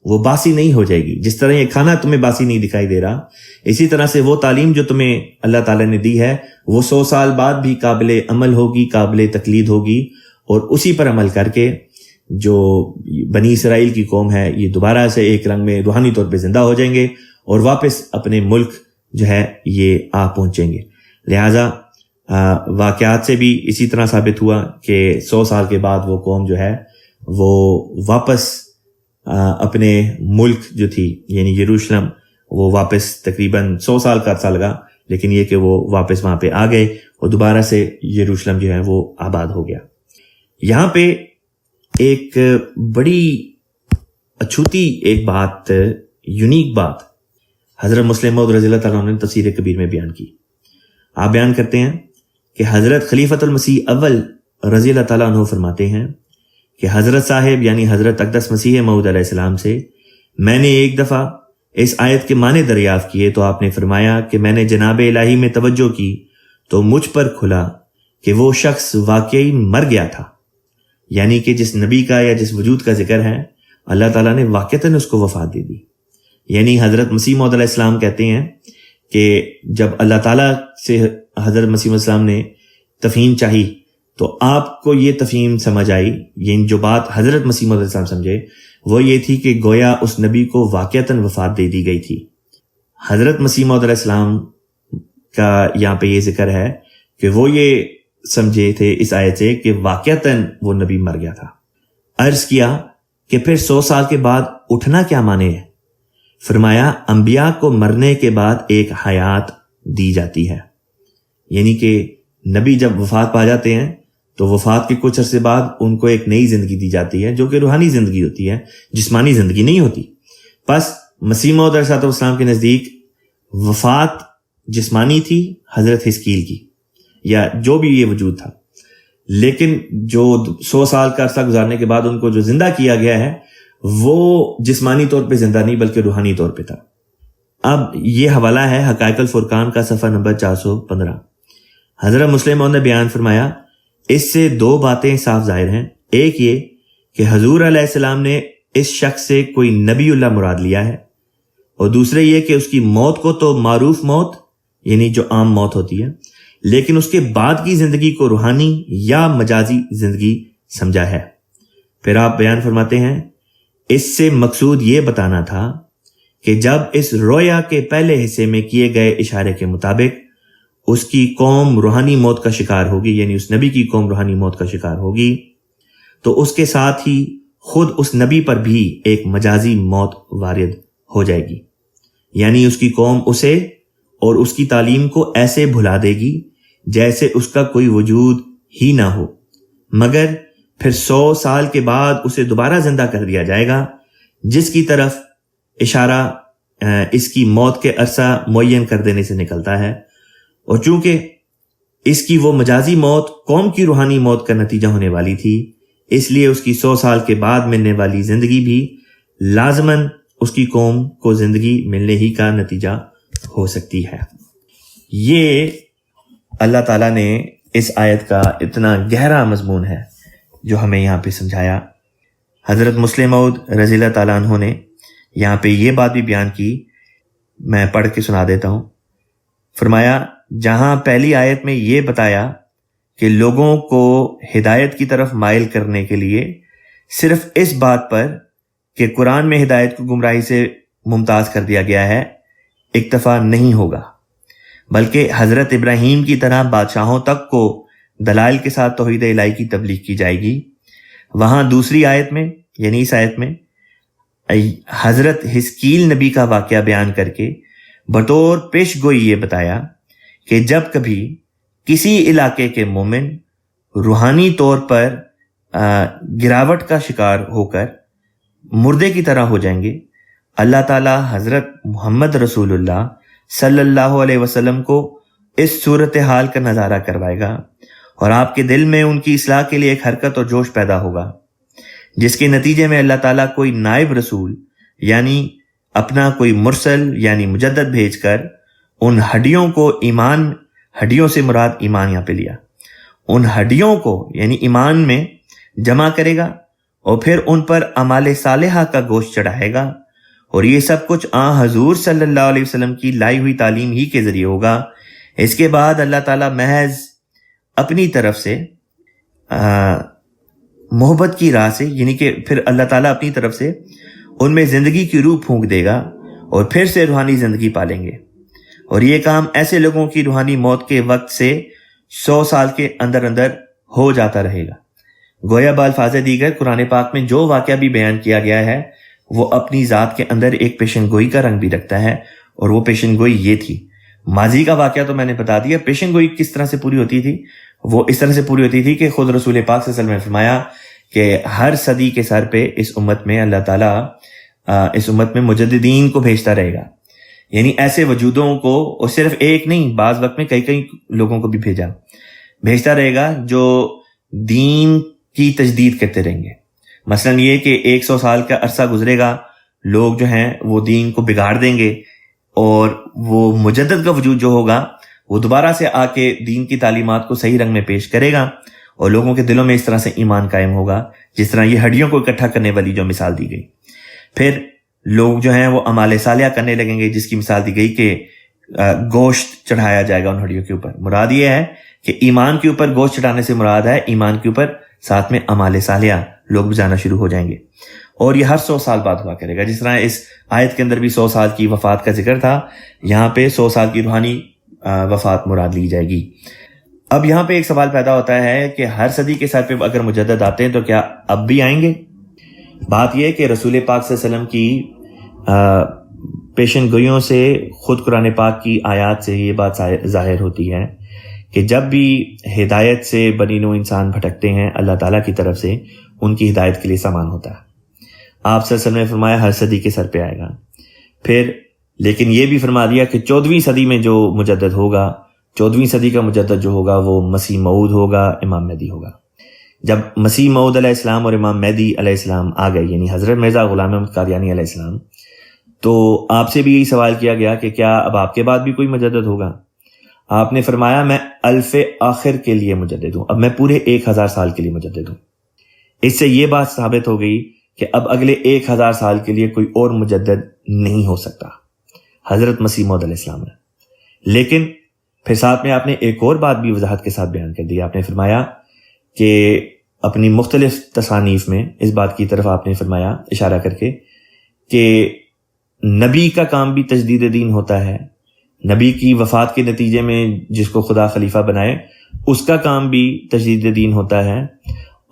وہ باسی نہیں ہو جائے گی۔ جس طرح یہ کھانا تمہیں باسی نہیں دکھائی دے رہا، اسی طرح سے وہ تعلیم جو تمہیں اللہ تعالیٰ نے دی ہے وہ 100 سال بعد بھی قابل عمل ہوگی، قابل تقلید ہوگی، اور اسی پر عمل کر کے جو بنی اسرائیل کی قوم ہے یہ دوبارہ سے ایک رنگ میں روحانی طور پہ زندہ ہو جائیں گے اور واپس اپنے ملک جو ہے یہ آ پہنچیں گے۔ لہٰذا واقعات سے بھی اسی طرح ثابت ہوا کہ 100 سال کے بعد وہ قوم جو ہے وہ واپس اپنے ملک جو تھی یعنی یروشلم، وہ واپس تقریباً 100 سال کا عرصہ لگا، لیکن یہ کہ وہ واپس وہاں پہ آ گئے اور دوبارہ سے یروشلم جو ہے وہ آباد ہو گیا۔ یہاں پہ ایک بڑی اچھوتی ایک بات، یونیک بات حضرت مسلم موعود رضی اللہ تعالیٰ عنہ نے تفسیر کبیر میں بیان کی۔ آپ بیان کرتے ہیں کہ حضرت خلیفۃ المسیح اول رضی اللہ تعالیٰ عنہ فرماتے ہیں کہ حضرت صاحب یعنی حضرت اقدس مسیح موعود علیہ السلام سے میں نے ایک دفعہ اس آیت کے معنی دریافت کیے تو آپ نے فرمایا کہ میں نے جناب الہی میں توجہ کی تو مجھ پر کھلا کہ وہ شخص واقعی مر گیا تھا، یعنی کہ جس نبی کا یا جس وجود کا ذکر ہے اللہ تعالیٰ نے واقعتاً اس کو وفات دے دی۔ یعنی حضرت مسیح موعود علیہ السلام کہتے ہیں کہ جب اللہ تعالیٰ سے حضرت مسیح علیہ السلام نے تفہیم چاہی تو آپ کو یہ تفہیم سمجھ آئی، یعنی جو بات حضرت مسیح موعود علیہ السلام سمجھے وہ یہ تھی کہ گویا اس نبی کو واقعتاً وفات دے دی گئی تھی۔ حضرت مسیح موعود علیہ السلام کا یہاں پہ یہ ذکر ہے کہ وہ یہ سمجھے تھے اس آیت سے کہ واقعتاً وہ نبی مر گیا تھا۔ عرض کیا کہ پھر 100 سال کے بعد اٹھنا کیا معنی ہے؟ فرمایا انبیاء کو مرنے کے بعد ایک حیات دی جاتی ہے، یعنی کہ نبی جب وفات پا جاتے ہیں تو وفات کے کچھ عرصے بعد ان کو ایک نئی زندگی دی جاتی ہے جو کہ روحانی زندگی ہوتی ہے، جسمانی زندگی نہیں ہوتی۔ پس مسیح موعود علیہ السلام کے نزدیک وفات جسمانی تھی حضرت حزقیل کی یا جو بھی یہ وجود تھا، لیکن جو 100 سال کا عرصہ گزارنے کے بعد ان کو جو زندہ کیا گیا ہے وہ جسمانی طور پہ زندہ نہیں بلکہ روحانی طور پہ تھا۔ اب یہ حوالہ ہے حقائق الفرقان کا صفحہ نمبر 415۔ حضرت مسلم موعود نے بیان فرمایا اس سے 2 باتیں صاف ظاہر ہیں۔ ایک یہ کہ حضور علیہ السلام نے اس شخص سے کوئی نبی اللہ مراد لیا ہے، اور دوسرے یہ کہ اس کی موت کو تو معروف موت یعنی جو عام موت ہوتی ہے، لیکن اس کے بعد کی زندگی کو روحانی یا مجازی زندگی سمجھا ہے۔ پھر آپ بیان فرماتے ہیں اس سے مقصود یہ بتانا تھا کہ جب اس رویا کے پہلے حصے میں کیے گئے اشارے کے مطابق اس کی قوم روحانی موت کا شکار ہوگی، یعنی اس نبی کی قوم روحانی موت کا شکار ہوگی، تو اس کے ساتھ ہی خود اس نبی پر بھی ایک مجازی موت وارد ہو جائے گی، یعنی اس کی قوم اسے اور اس کی تعلیم کو ایسے بھلا دے گی جیسے اس کا کوئی وجود ہی نہ ہو، مگر پھر 100 سال کے بعد اسے دوبارہ زندہ کر دیا جائے گا، جس کی طرف اشارہ اس کی موت کے عرصہ معین کر دینے سے نکلتا ہے۔ اور چونکہ اس کی وہ مجازی موت قوم کی روحانی موت کا نتیجہ ہونے والی تھی، اس لیے اس کی 100 سال کے بعد ملنے والی زندگی بھی لازماً اس کی قوم کو زندگی ملنے ہی کا نتیجہ ہو سکتی ہے۔ یہ اللہ تعالیٰ نے اس آیت کا اتنا گہرا مضمون ہے جو ہمیں یہاں پہ سمجھایا۔ حضرت مسلم موعود رضی اللہ تعالیٰ عنہ نے یہاں پہ یہ بات بھی بیان کی، میں پڑھ کے سنا دیتا ہوں۔ فرمایا جہاں پہلی آیت میں یہ بتایا کہ لوگوں کو ہدایت کی طرف مائل کرنے کے لیے صرف اس بات پر کہ قرآن میں ہدایت کو گمراہی سے ممتاز کر دیا گیا ہے اکتفا نہیں ہوگا، بلکہ حضرت ابراہیم کی طرح بادشاہوں تک کو دلائل کے ساتھ توحید الہی کی تبلیغ کی جائے گی۔ وہاں دوسری آیت میں یعنی اس آیت میں حضرت حزقیل نبی کا واقعہ بیان کر کے بطور پیش گوئی یہ بتایا کہ جب کبھی کسی علاقے کے مومن روحانی طور پر گراوٹ کا شکار ہو کر مردے کی طرح ہو جائیں گے، اللہ تعالیٰ حضرت محمد رسول اللہ صلی اللہ علیہ وسلم کو اس صورتحال کا نظارہ کروائے گا، اور آپ کے دل میں ان کی اصلاح کے لیے ایک حرکت اور جوش پیدا ہوگا، جس کے نتیجے میں اللہ تعالیٰ کوئی نائب رسول یعنی اپنا کوئی مرسل یعنی مجدد بھیج کر ان ہڈیوں کو ہڈیوں سے مراد ایمان یہاں پہ لیا، ان ہڈیوں کو یعنی ایمان میں جمع کرے گا اور پھر ان پر اعمال صالحہ کا گوشت چڑھائے گا، اور یہ سب کچھ حضور صلی اللہ علیہ وسلم کی لائی ہوئی تعلیم ہی کے ذریعے ہوگا۔ اس کے بعد اللہ تعالیٰ محض اپنی طرف سے محبت کی راہ سے، یعنی کہ پھر اللہ تعالیٰ اپنی طرف سے ان میں زندگی کی روح پھونک دے گا اور پھر سے روحانی زندگی پالیں گے، اور یہ کام ایسے لوگوں کی روحانی موت کے وقت سے 100 سال کے اندر ہو جاتا رہے گا۔ گویا بالفاظ دیگر قرآن پاک میں جو واقعہ بھی بیان کیا گیا ہے وہ اپنی ذات کے اندر ایک پیشن گوئی کا رنگ بھی رکھتا ہے، اور وہ پیشن گوئی یہ تھی۔ ماضی کا واقعہ تو میں نے بتا دیا، پیشن گوئی کس طرح سے پوری ہوتی تھی؟ وہ اس طرح سے پوری ہوتی تھی کہ خود رسول پاک صلی اللہ علیہ وسلم نے فرمایا کہ ہر صدی کے سر پہ اس امت میں اللہ تعالیٰ اس امت میں مجددین کو بھیجتا رہے گا، یعنی ایسے وجودوں کو، اور صرف ایک نہیں، بعض وقت میں کئی لوگوں کو بھی بھیجتا رہے گا جو دین کی تجدید کرتے رہیں گے۔ مثلا یہ کہ 100 سال کا عرصہ گزرے گا، لوگ جو ہیں وہ دین کو بگاڑ دیں گے، اور وہ مجدد کا وجود جو ہوگا وہ دوبارہ سے آ کے دین کی تعلیمات کو صحیح رنگ میں پیش کرے گا، اور لوگوں کے دلوں میں اس طرح سے ایمان قائم ہوگا، جس طرح یہ ہڈیوں کو اکٹھا کرنے والی جو مثال دی گئی۔ پھر لوگ جو ہیں وہ اعمال صالحہ کرنے لگیں گے، جس کی مثال دی گئی کہ گوشت چڑھایا جائے گا ان ہڈیوں کے اوپر۔ مراد یہ ہے کہ ایمان کے اوپر گوشت چڑھانے سے مراد ہے ایمان کے اوپر ساتھ میں اعمال صالحہ لوگ بجانا شروع ہو جائیں گے، اور یہ ہر 100 سال بعد ہوا کرے گا۔ جس طرح اس آیت کے اندر بھی 100 سال کی وفات کا ذکر تھا، یہاں پہ 100 سال کی روحانی وفات مراد لی جائے گی۔ اب یہاں پہ ایک سوال پیدا ہوتا ہے کہ ہر صدی کے سر پہ اگر مجدد آتے ہیں تو کیا اب بھی آئیں گے؟ بات یہ ہے کہ رسول پاک صلی اللہ علیہ وسلم کی پیشن گوئیوں سے، خود قرآن پاک کی آیات سے یہ بات ظاہر ہوتی ہے کہ جب بھی ہدایت سے بنی نوع انسان بھٹکتے ہیں، اللہ تعالیٰ کی طرف سے ان کی ہدایت کے لیے سامان ہوتا ہے۔ آپ صلی اللہ علیہ وسلم نے فرمایا ہر صدی کے سر پہ آئے گا، پھر لیکن یہ بھی فرما دیا کہ 14ویں صدی میں جو مجدد ہوگا، 14ویں صدی کا مجدد جو ہوگا وہ مسیح موعود ہوگا، امام مہدی ہوگا۔ جب مسیح موعود علیہ السلام اور امام مہدی علیہ السلام آ گئے، یعنی حضرت مرزا غلام احمد قادیانی علیہ السلام، تو آپ سے بھی یہی سوال کیا گیا کہ کیا اب آپ کے بعد بھی کوئی مجدد ہوگا؟ آپ نے فرمایا میں الف آخر کے لیے مجدد ہوں، اب میں پورے 1000 سال کے لیے مجدد ہوں۔ اس سے یہ بات ثابت ہو گئی کہ اب اگلے 1000 سال کے لیے کوئی اور مجدد نہیں ہو سکتا، حضرت مسیح موعود علیہ السلام ہے۔ لیکن پھر ساتھ میں آپ نے ایک اور بات بھی وضاحت کے ساتھ بیان کر دی۔ آپ نے فرمایا کہ اپنی مختلف تصانیف میں اس بات کی طرف آپ نے فرمایا اشارہ کر کے کہ نبی کا کام بھی تجدید دین ہوتا ہے، نبی کی وفات کے نتیجے میں جس کو خدا خلیفہ بنائے اس کا کام بھی تجدید دین ہوتا ہے،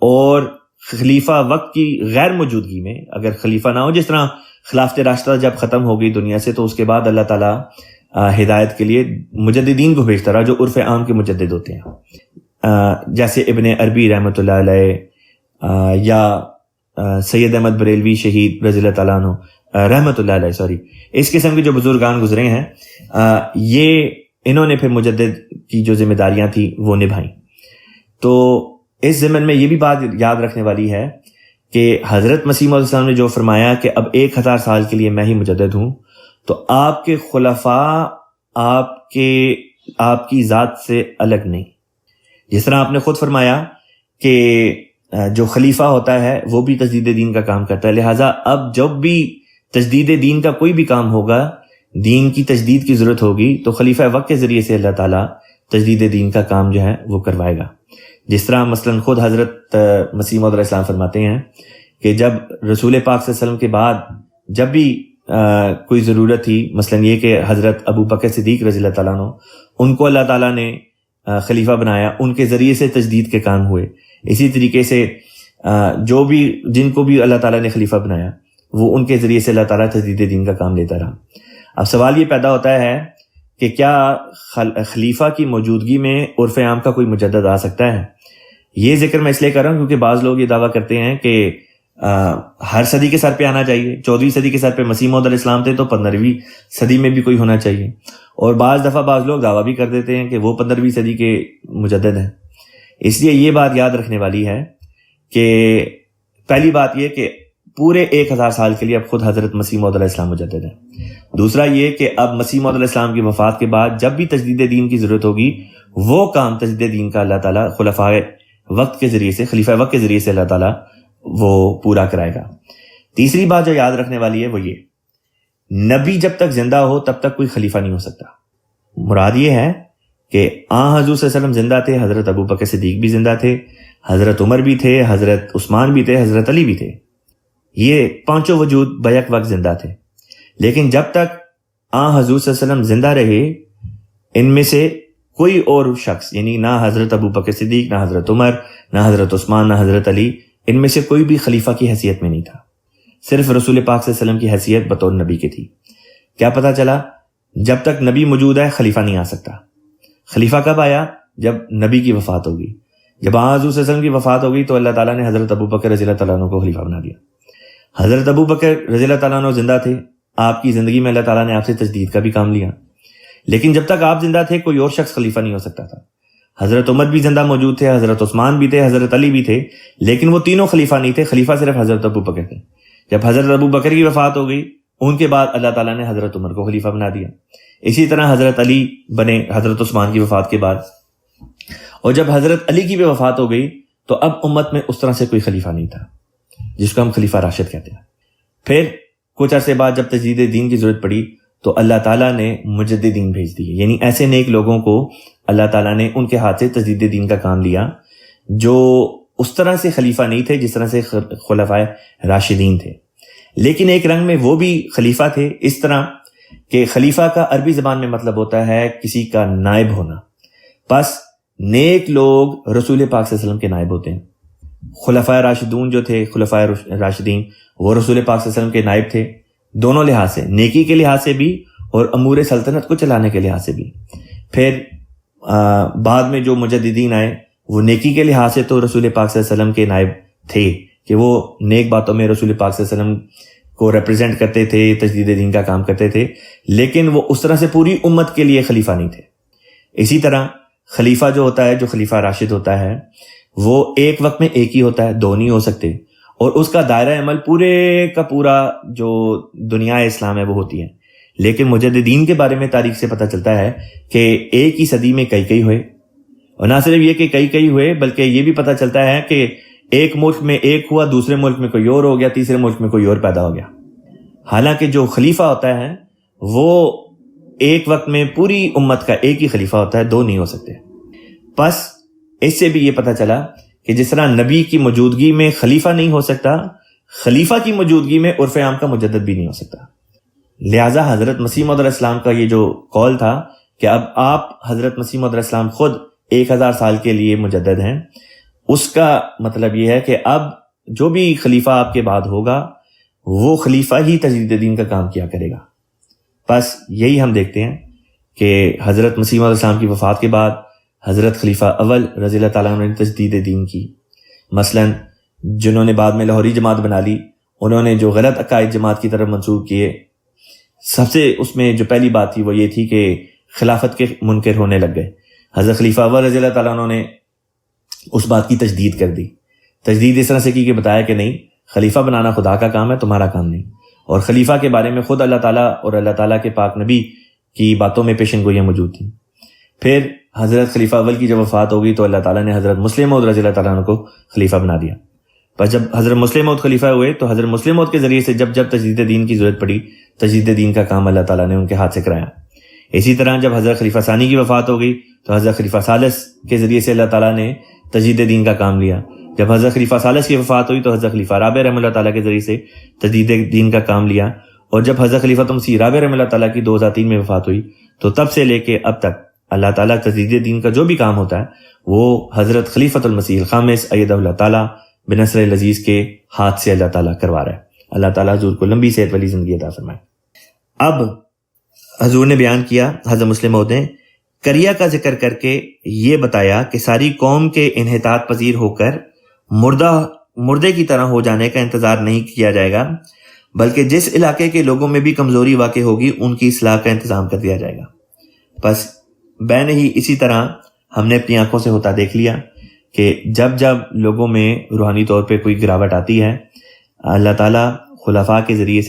اور خلیفہ وقت کی غیر موجودگی میں اگر خلیفہ نہ ہو، جس طرح خلافت راشدہ جب ختم ہو گئی دنیا سے تو اس کے بعد اللہ تعالیٰ ہدایت کے لیے مجددین کو بھیجتا رہا جو عرف عام کے مجدد ہوتے ہیں، جیسے ابن عربی رحمۃ اللہ علیہ یا سید احمد بریلوی شہید رضی اللہ تعالیٰ عنہ رحمۃ اللہ علیہ، اس قسم کے جو بزرگان گزرے ہیں، یہ انہوں نے پھر مجدد کی جو ذمہ داریاں تھیں وہ نبھائیں۔ تو اس ضمن میں یہ بھی بات یاد رکھنے والی ہے کہ حضرت مسیح موعود علیہ السلام نے جو فرمایا کہ اب 1000 سال کے لیے میں ہی مجدد ہوں، تو آپ کے خلفاء آپ کی ذات سے الگ نہیں۔ جس طرح آپ نے خود فرمایا کہ جو خلیفہ ہوتا ہے وہ بھی تجدید دین کا کام کرتا ہے، لہٰذا اب جب بھی تجدید دین کا کوئی بھی کام ہوگا، دین کی تجدید کی ضرورت ہوگی، تو خلیفہ وقت کے ذریعے سے اللہ تعالیٰ تجدید دین کا کام جو ہے وہ کروائے گا۔ جس طرح مثلا خود حضرت مسیح موعود علیہ السلام فرماتے ہیں کہ جب رسول پاک صلی اللہ علیہ وسلم کے بعد جب بھی کوئی ضرورت تھی، مثلا یہ کہ حضرت ابو بکر صدیق رضی اللہ تعالیٰ عنہ، ان کو اللہ تعالیٰ نے خلیفہ بنایا، ان کے ذریعے سے تجدید کے کام ہوئے۔ اسی طریقے سے جن کو بھی اللہ تعالیٰ نے خلیفہ بنایا وہ ان کے ذریعے سے اللہ تعالیٰ تجدید دین کا کام لیتا رہا۔ اب سوال یہ پیدا ہوتا ہے کہ کیا خلیفہ کی موجودگی میں عرف عام کا کوئی مجدد آ سکتا ہے؟ یہ ذکر میں اس لیے کر رہا ہوں کیونکہ بعض لوگ یہ دعویٰ کرتے ہیں کہ ہر صدی کے سر پہ آنا چاہیے. 14ویں صدی کے سر پہ مسیح موعود علیہ السلام تھے تو 15ویں صدی میں بھی کوئی ہونا چاہیے. اور بعض دفعہ بعض لوگ دعویٰ بھی کر دیتے ہیں کہ وہ 15ویں صدی کے مجدد ہیں. اس لیے یہ بات یاد رکھنے والی ہے کہ پہلی بات یہ کہ پورے 1000 سال کے لیے اب خود حضرت مسیح موعود علیہ السلام مجدد ہیں. دوسرا یہ کہ اب مسیح موعود علیہ السلام کی وفات کے بعد جب بھی تجدید دین کی ضرورت ہوگی وہ کام تجدید دین کا اللہ تعالیٰ خلیفہ وقت کے ذریعے سے اللہ تعالیٰ وہ پورا کرائے گا. تیسری بات جو یاد رکھنے والی ہے وہ یہ، نبی جب تک زندہ ہو تب تک کوئی خلیفہ نہیں ہو سکتا. مراد یہ ہے کہ حضور صلی اللہ علیہ وسلم زندہ تھے، حضرت ابو بکر صدیق بھی زندہ تھے، حضرت عمر بھی تھے، حضرت عثمان بھی تھے، حضرت علی بھی تھے. یہ پانچوں وجود بیک وقت زندہ تھے. لیکن جب تک حضور صلی اللہ علیہ وسلم زندہ رہے ان میں سے کوئی اور شخص، یعنی نہ حضرت ابو بکر صدیق، نہ حضرت عمر، نہ حضرت عثمان، نہ حضرت علی، ان میں سے کوئی بھی خلیفہ کی حیثیت میں نہیں تھا. صرف رسول پاک صلی اللہ علیہ وسلم کی حیثیت بطور نبی کی تھی. کیا پتہ چلا؟ جب تک نبی موجود ہے خلیفہ نہیں آ سکتا. خلیفہ کب آیا؟ جب نبی کی وفات ہوگی. جب حضور صلی اللہ علیہ وسلم کی وفات ہوگی تو اللہ تعالیٰ نے حضرت ابو بکر رضی اللہ تعالیٰ عنہ کو خلیفہ بنا دیا. حضرت ابو بکر رضی اللہ تعالیٰ عنہ زندہ تھے، آپ کی زندگی میں اللہ تعالیٰ نے آپ سے تجدید کا بھی کام لیا. لیکن جب تک آپ زندہ تھے کوئی اور شخص خلیفہ نہیں ہو سکتا تھا. حضرت عمر بھی زندہ موجود تھے، حضرت عثمان بھی تھے، حضرت علی بھی تھے، لیکن وہ تینوں خلیفہ نہیں تھے. خلیفہ صرف حضرت ابو بکر تھے. جب حضرت ابو بکر کی وفات ہو گئی ان کے بعد اللہ تعالیٰ نے حضرت عمر کو خلیفہ بنا دیا. اسی طرح حضرت علی بنے حضرت عثمان کی وفات کے بعد. اور جب حضرت علی کی بھی وفات ہو گئی تو اب امت میں اس طرح سے کوئی خلیفہ نہیں تھا جس کو ہم خلیفہ راشد کہتے ہیں. پھر کچھ عرصے بعد جب تجدید دین کی ضرورت پڑی تو اللہ تعالیٰ نے مجددین بھیج دیے، یعنی ایسے نیک لوگوں کو اللہ تعالیٰ نے ان کے ہاتھ سے تجدید دین کا کام لیا جو اس طرح سے خلیفہ نہیں تھے جس طرح سے خلفائے راشدین تھے. لیکن ایک رنگ میں وہ بھی خلیفہ تھے، اس طرح کہ خلیفہ کا عربی زبان میں مطلب ہوتا ہے کسی کا نائب ہونا. بس نیک لوگ رسول پاک صلی اللہ علیہ وسلم کے نائب ہوتے ہیں. خلفائے راشدون جو تھے، خلفائے راشدین، وہ رسول پاک صلی اللہ علیہ وسلم کے نائب تھے دونوں لحاظ سے، نیکی کے لحاظ سے بھی اور امور سلطنت کو چلانے کے لحاظ سے بھی. پھر بعد میں جو مجددین آئے وہ نیکی کے لحاظ سے تو رسول پاک صلی اللہ علیہ وسلم کے نائب تھے کہ وہ نیک باتوں میں رسول پاک صلی اللہ علیہ وسلم کو ریپرزینٹ کرتے تھے، تجدید دین کا کام کرتے تھے، لیکن وہ اس طرح سے پوری امت کے لیے خلیفہ نہیں تھے. اسی طرح خلیفہ جو ہوتا ہے، جو خلیفہ راشد ہوتا ہے، وہ ایک وقت میں ایک ہی ہوتا ہے، دو نہیں ہو سکتے. اور اس کا دائرہ عمل پورے کا پورا جو دنیا اسلام ہے وہ ہوتی ہے. لیکن مجددین کے بارے میں تاریخ سے پتہ چلتا ہے کہ ایک ہی صدی میں کئی ہوئے. اور نہ صرف یہ کہ کئی ہوئے بلکہ یہ بھی پتہ چلتا ہے کہ ایک ملک میں ایک ہوا، دوسرے ملک میں کوئی اور ہو گیا، تیسرے ملک میں کوئی اور پیدا ہو گیا. حالانکہ جو خلیفہ ہوتا ہے وہ ایک وقت میں پوری امت کا ایک ہی خلیفہ ہوتا ہے، دو نہیں ہو سکتے. بس اس سے بھی یہ پتہ چلا کہ جس طرح نبی کی موجودگی میں خلیفہ نہیں ہو سکتا، خلیفہ کی موجودگی میں عرف عام کا مجدد بھی نہیں ہو سکتا. لہٰذا حضرت مسیح موعود علیہ السلام کا یہ جو قول تھا کہ اب آپ حضرت مسیح موعود علیہ السلام خود 1000 سال کے لیے مجدد ہیں، اس کا مطلب یہ ہے کہ اب جو بھی خلیفہ آپ کے بعد ہوگا وہ خلیفہ ہی تجدید دین کا کام کیا کرے گا. بس یہی ہم دیکھتے ہیں کہ حضرت مسیح موعود علیہ السلام کی وفات کے بعد حضرت خلیفہ اول رضی اللہ تعالیٰ عنہ نے تجدید دین کی. مثلا جنہوں نے بعد میں لاہوری جماعت بنا لی، انہوں نے جو غلط عقائد جماعت کی طرف منسوخ کیے، سب سے اس میں جو پہلی بات تھی وہ یہ تھی کہ خلافت کے منکر ہونے لگ گئے. حضرت خلیفہ اول رضی اللہ تعالیٰ عنہ نے اس بات کی تجدید کر دی. تجدید اس طرح سے کی کہ بتایا کہ نہیں، خلیفہ بنانا خدا کا کام ہے، تمہارا کام نہیں. اور خلیفہ کے بارے میں خود اللہ تعالیٰ اور اللہ تعالیٰ کے پاک نبی کی باتوں میں پیشن گوئیاں موجود تھیں. پھر حضرت خلیفہ اول کی جب وفات ہو گئی تو اللہ تعالیٰ نے حضرت مسلم موعود رضی اللہ تعالیٰ عنہ کو خلیفہ بنا دیا. بس جب حضرت مسلم موعود خلیفہ ہوئے تو حضرت مسلم موعود کے ذریعے سے جب تجدید دین کی ضرورت پڑی، تجدید دین کا کام اللہ تعالیٰ نے ان کے ہاتھ سے کرایا. اسی طرح جب حضرت خلیفہ ثانی کی وفات ہو گئی تو حضرت خلیفہ ثالث کے ذریعے سے اللہ تعالیٰ نے تجدید دین کا کام لیا. جب حضرت خلیفہ ثالث کی وفات ہوئی تو حضرت خلیفہ رابع رحمہ اللہ تعالیٰ کے ذریعے سے تجدید دین کا کام لیا. اور جب حضرت خلیفہ مسیح رابع رحمہ اللہ تعالیٰ کی 2003 میں وفات ہوئی تو تب سے لے کے اب تک اللہ تعالیٰ تجدید دین کا جو بھی کام ہوتا ہے وہ حضرت خلیفۃ المسیح الخامس ایدہ اللہ تعالیٰ بنصر العزیز کے ہاتھ سے اللہ تعالیٰ کروا رہا ہے. اللہ تعالیٰ حضور کو لمبی صحت والی زندگی عطا فرمائے. اب حضور نے بیان کیا، حضرت مسلم موعود نے کریا کا ذکر کر کے یہ بتایا کہ ساری قوم کے انحطاط پذیر ہو کر مردے کی طرح ہو جانے کا انتظار نہیں کیا جائے گا، بلکہ جس علاقے کے لوگوں میں بھی کمزوری واقع ہوگی ان کی اصلاح کا انتظام کر دیا جائے گا۔ بس بین ہی اسی طرح ہم نے اپنی آنکھوں سے ہوتا دیکھ لیا کہ جب جب لوگوں میں روحانی طور پہ کوئی گراوٹ آتی ہے، اللہ تعالیٰ خلفاء کے ذریعے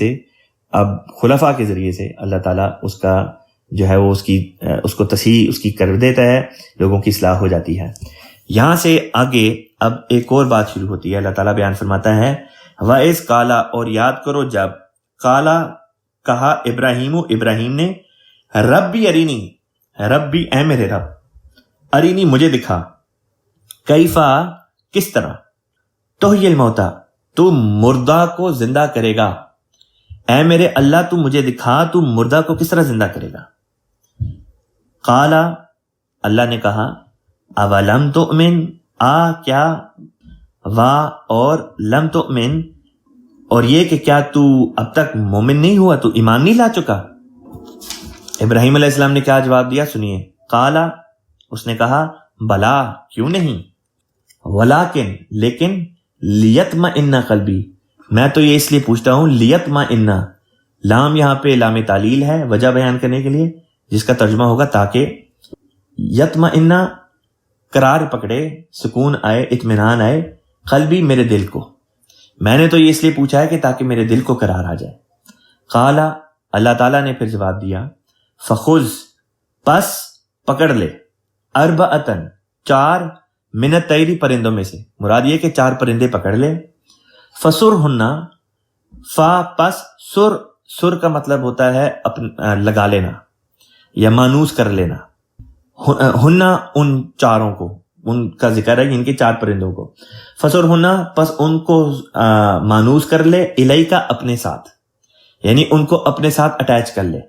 سے اللہ تعالیٰ اس کا جو ہے وہ اس کو تصحیح اس کی کر دیتا ہے، لوگوں کی اصلاح ہو جاتی ہے۔ یہاں سے آگے اب ایک اور بات شروع ہوتی ہے۔ اللہ تعالیٰ بیان فرماتا ہے وَإِذْ قَالَ، اور یاد کرو جب قَالَ کہا ابراہیم نے ربی ارینی، ربی اے میرے رب، ارینی مجھے دکھا، کیفا کس طرح، تحیی الموتیٰ تو مردہ کو زندہ کرے گا، اے میرے اللہ تو مجھے دکھا تو مردہ کو کس طرح زندہ کرے گا۔ قال اللہ نے کہا اولم تؤمن، کیا، وا اور لم تؤمن، اور یہ کہ کیا تو اب تک مومن نہیں ہوا، تو ایمان نہیں لا چکا۔ ابراہیم علیہ السلام نے کیا جواب دیا سنیے۔ قال اس نے کہا بلا کیوں نہیں، ولیکن لیکن، لیطمئن قلبی، میں تو یہ اس لیے پوچھتا ہوں، لیطمئن، لام یہاں پہ لام تعلیل ہے وجہ بیان کرنے کے لیے، جس کا ترجمہ ہوگا تاکہ، یطمئن قرار پکڑے، سکون آئے، اطمینان آئے، قلبی میرے دل کو، میں نے تو یہ اس لیے پوچھا ہے کہ تاکہ میرے دل کو قرار آ جائے۔ قال اللہ تعالیٰ نے پھر جواب دیا فخذ پس پکڑ لے، اربعتن 4 من الطیر پرندوں میں سے، مراد یہ کہ 4 پرندے پکڑ لے، فسرہن، فا پس سر کا مطلب ہوتا ہے لگا لینا یا مانوس کر لینا، ہن ان 4 کو، ان کا ذکر ہے ان کے 4 پرندوں کو، فسرہن پس ان کو مانوس کر لے، الیکا اپنے ساتھ، یعنی ان کو اپنے ساتھ اٹیچ کر لے۔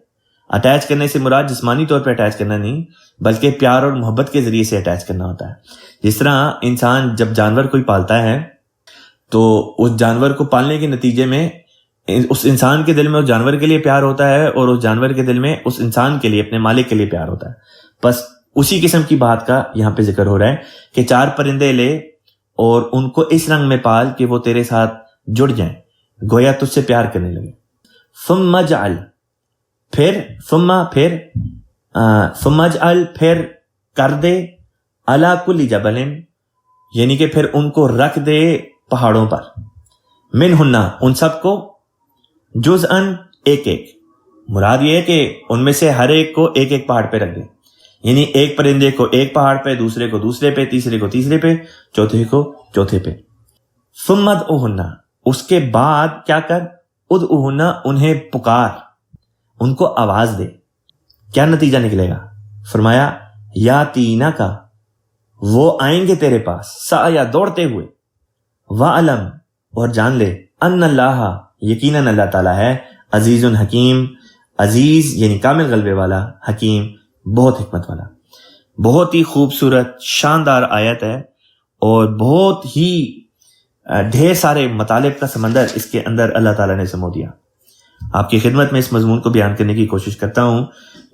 اٹیچ کرنے سے مراد جسمانی طور پہ اٹیچ کرنا نہیں، بلکہ پیار اور محبت کے ذریعے سے اٹیچ کرنا ہوتا ہے۔ جس طرح انسان جب جانور کوئی پالتا ہے تو اس جانور کو پالنے کے نتیجے میں اس انسان کے دل میں اس جانور کے لیے پیار ہوتا ہے، اور اس جانور کے دل میں اس انسان کے لیے، اپنے مالک کے لیے پیار ہوتا ہے۔ بس اسی قسم کی بات کا یہاں پہ ذکر ہو رہا ہے کہ 4 پرندے لے اور ان کو اس رنگ میں پال کہ وہ تیرے ساتھ جڑ جائیں، گویا تجھ سے پیار کرنے لگے۔ ثم اجعل، پھر کر دے، علی کل جبل، یعنی کہ پھر ان کو رکھ دے پہاڑوں پر، منہن ان سب کو، جزءاً ایک ایک، مراد یہ ہے کہ ان میں سے ہر ایک کو ایک ایک پہاڑ پہ رکھ دے، یعنی ایک پرندے کو ایک پہاڑ پہ، دوسرے کو دوسرے پہ، تیسرے کو تیسرے پہ، چوتھے کو چوتھے پہ۔ ثم ادعوہن، اس کے بعد کیا کر، ادعوہن انہیں پکار، ان کو آواز دے۔ کیا نتیجہ نکلے گا؟ فرمایا یاتینا کا، وہ آئیں گے تیرے پاس، سعیا دوڑتے ہوئے، وعلم اور جان لے، ان اللہ یقیناً اللہ تعالیٰ ہے، عزیز حکیم، عزیز یعنی کامل غلبے والا، حکیم بہت حکمت والا۔ بہت ہی خوبصورت شاندار آیت ہے، اور بہت ہی ڈھیر سارے مطالب کا سمندر اس کے اندر اللہ تعالیٰ نے سمو دیا۔ آپ کی خدمت میں اس مضمون کو بیان کرنے کی کوشش کرتا ہوں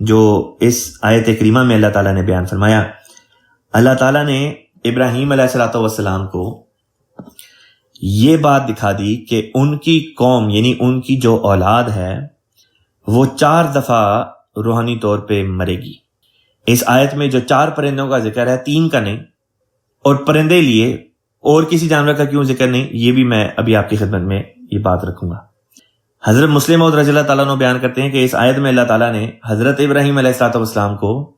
جو اس آیت کریمہ میں اللہ تعالیٰ نے بیان فرمایا۔ اللہ تعالیٰ نے ابراہیم علیہ السلام کو یہ بات دکھا دی کہ ان کی قوم یعنی ان کی جو اولاد ہے وہ 4 دفعہ روحانی طور پہ مرے گی۔ اس آیت میں جو 4 پرندوں کا ذکر ہے، 3 کا نہیں، اور پرندے لیے اور کسی جانور کا کیوں ذکر نہیں، یہ بھی میں ابھی آپ کی خدمت میں یہ بات رکھوں گا۔ حضرت مسلم موعود رضی اللہ تعالیٰ عنہ بیان کرتے ہیں کہ اس آیت میں اللہ تعالیٰ نے حضرت ابراہیم علیہ السلام کو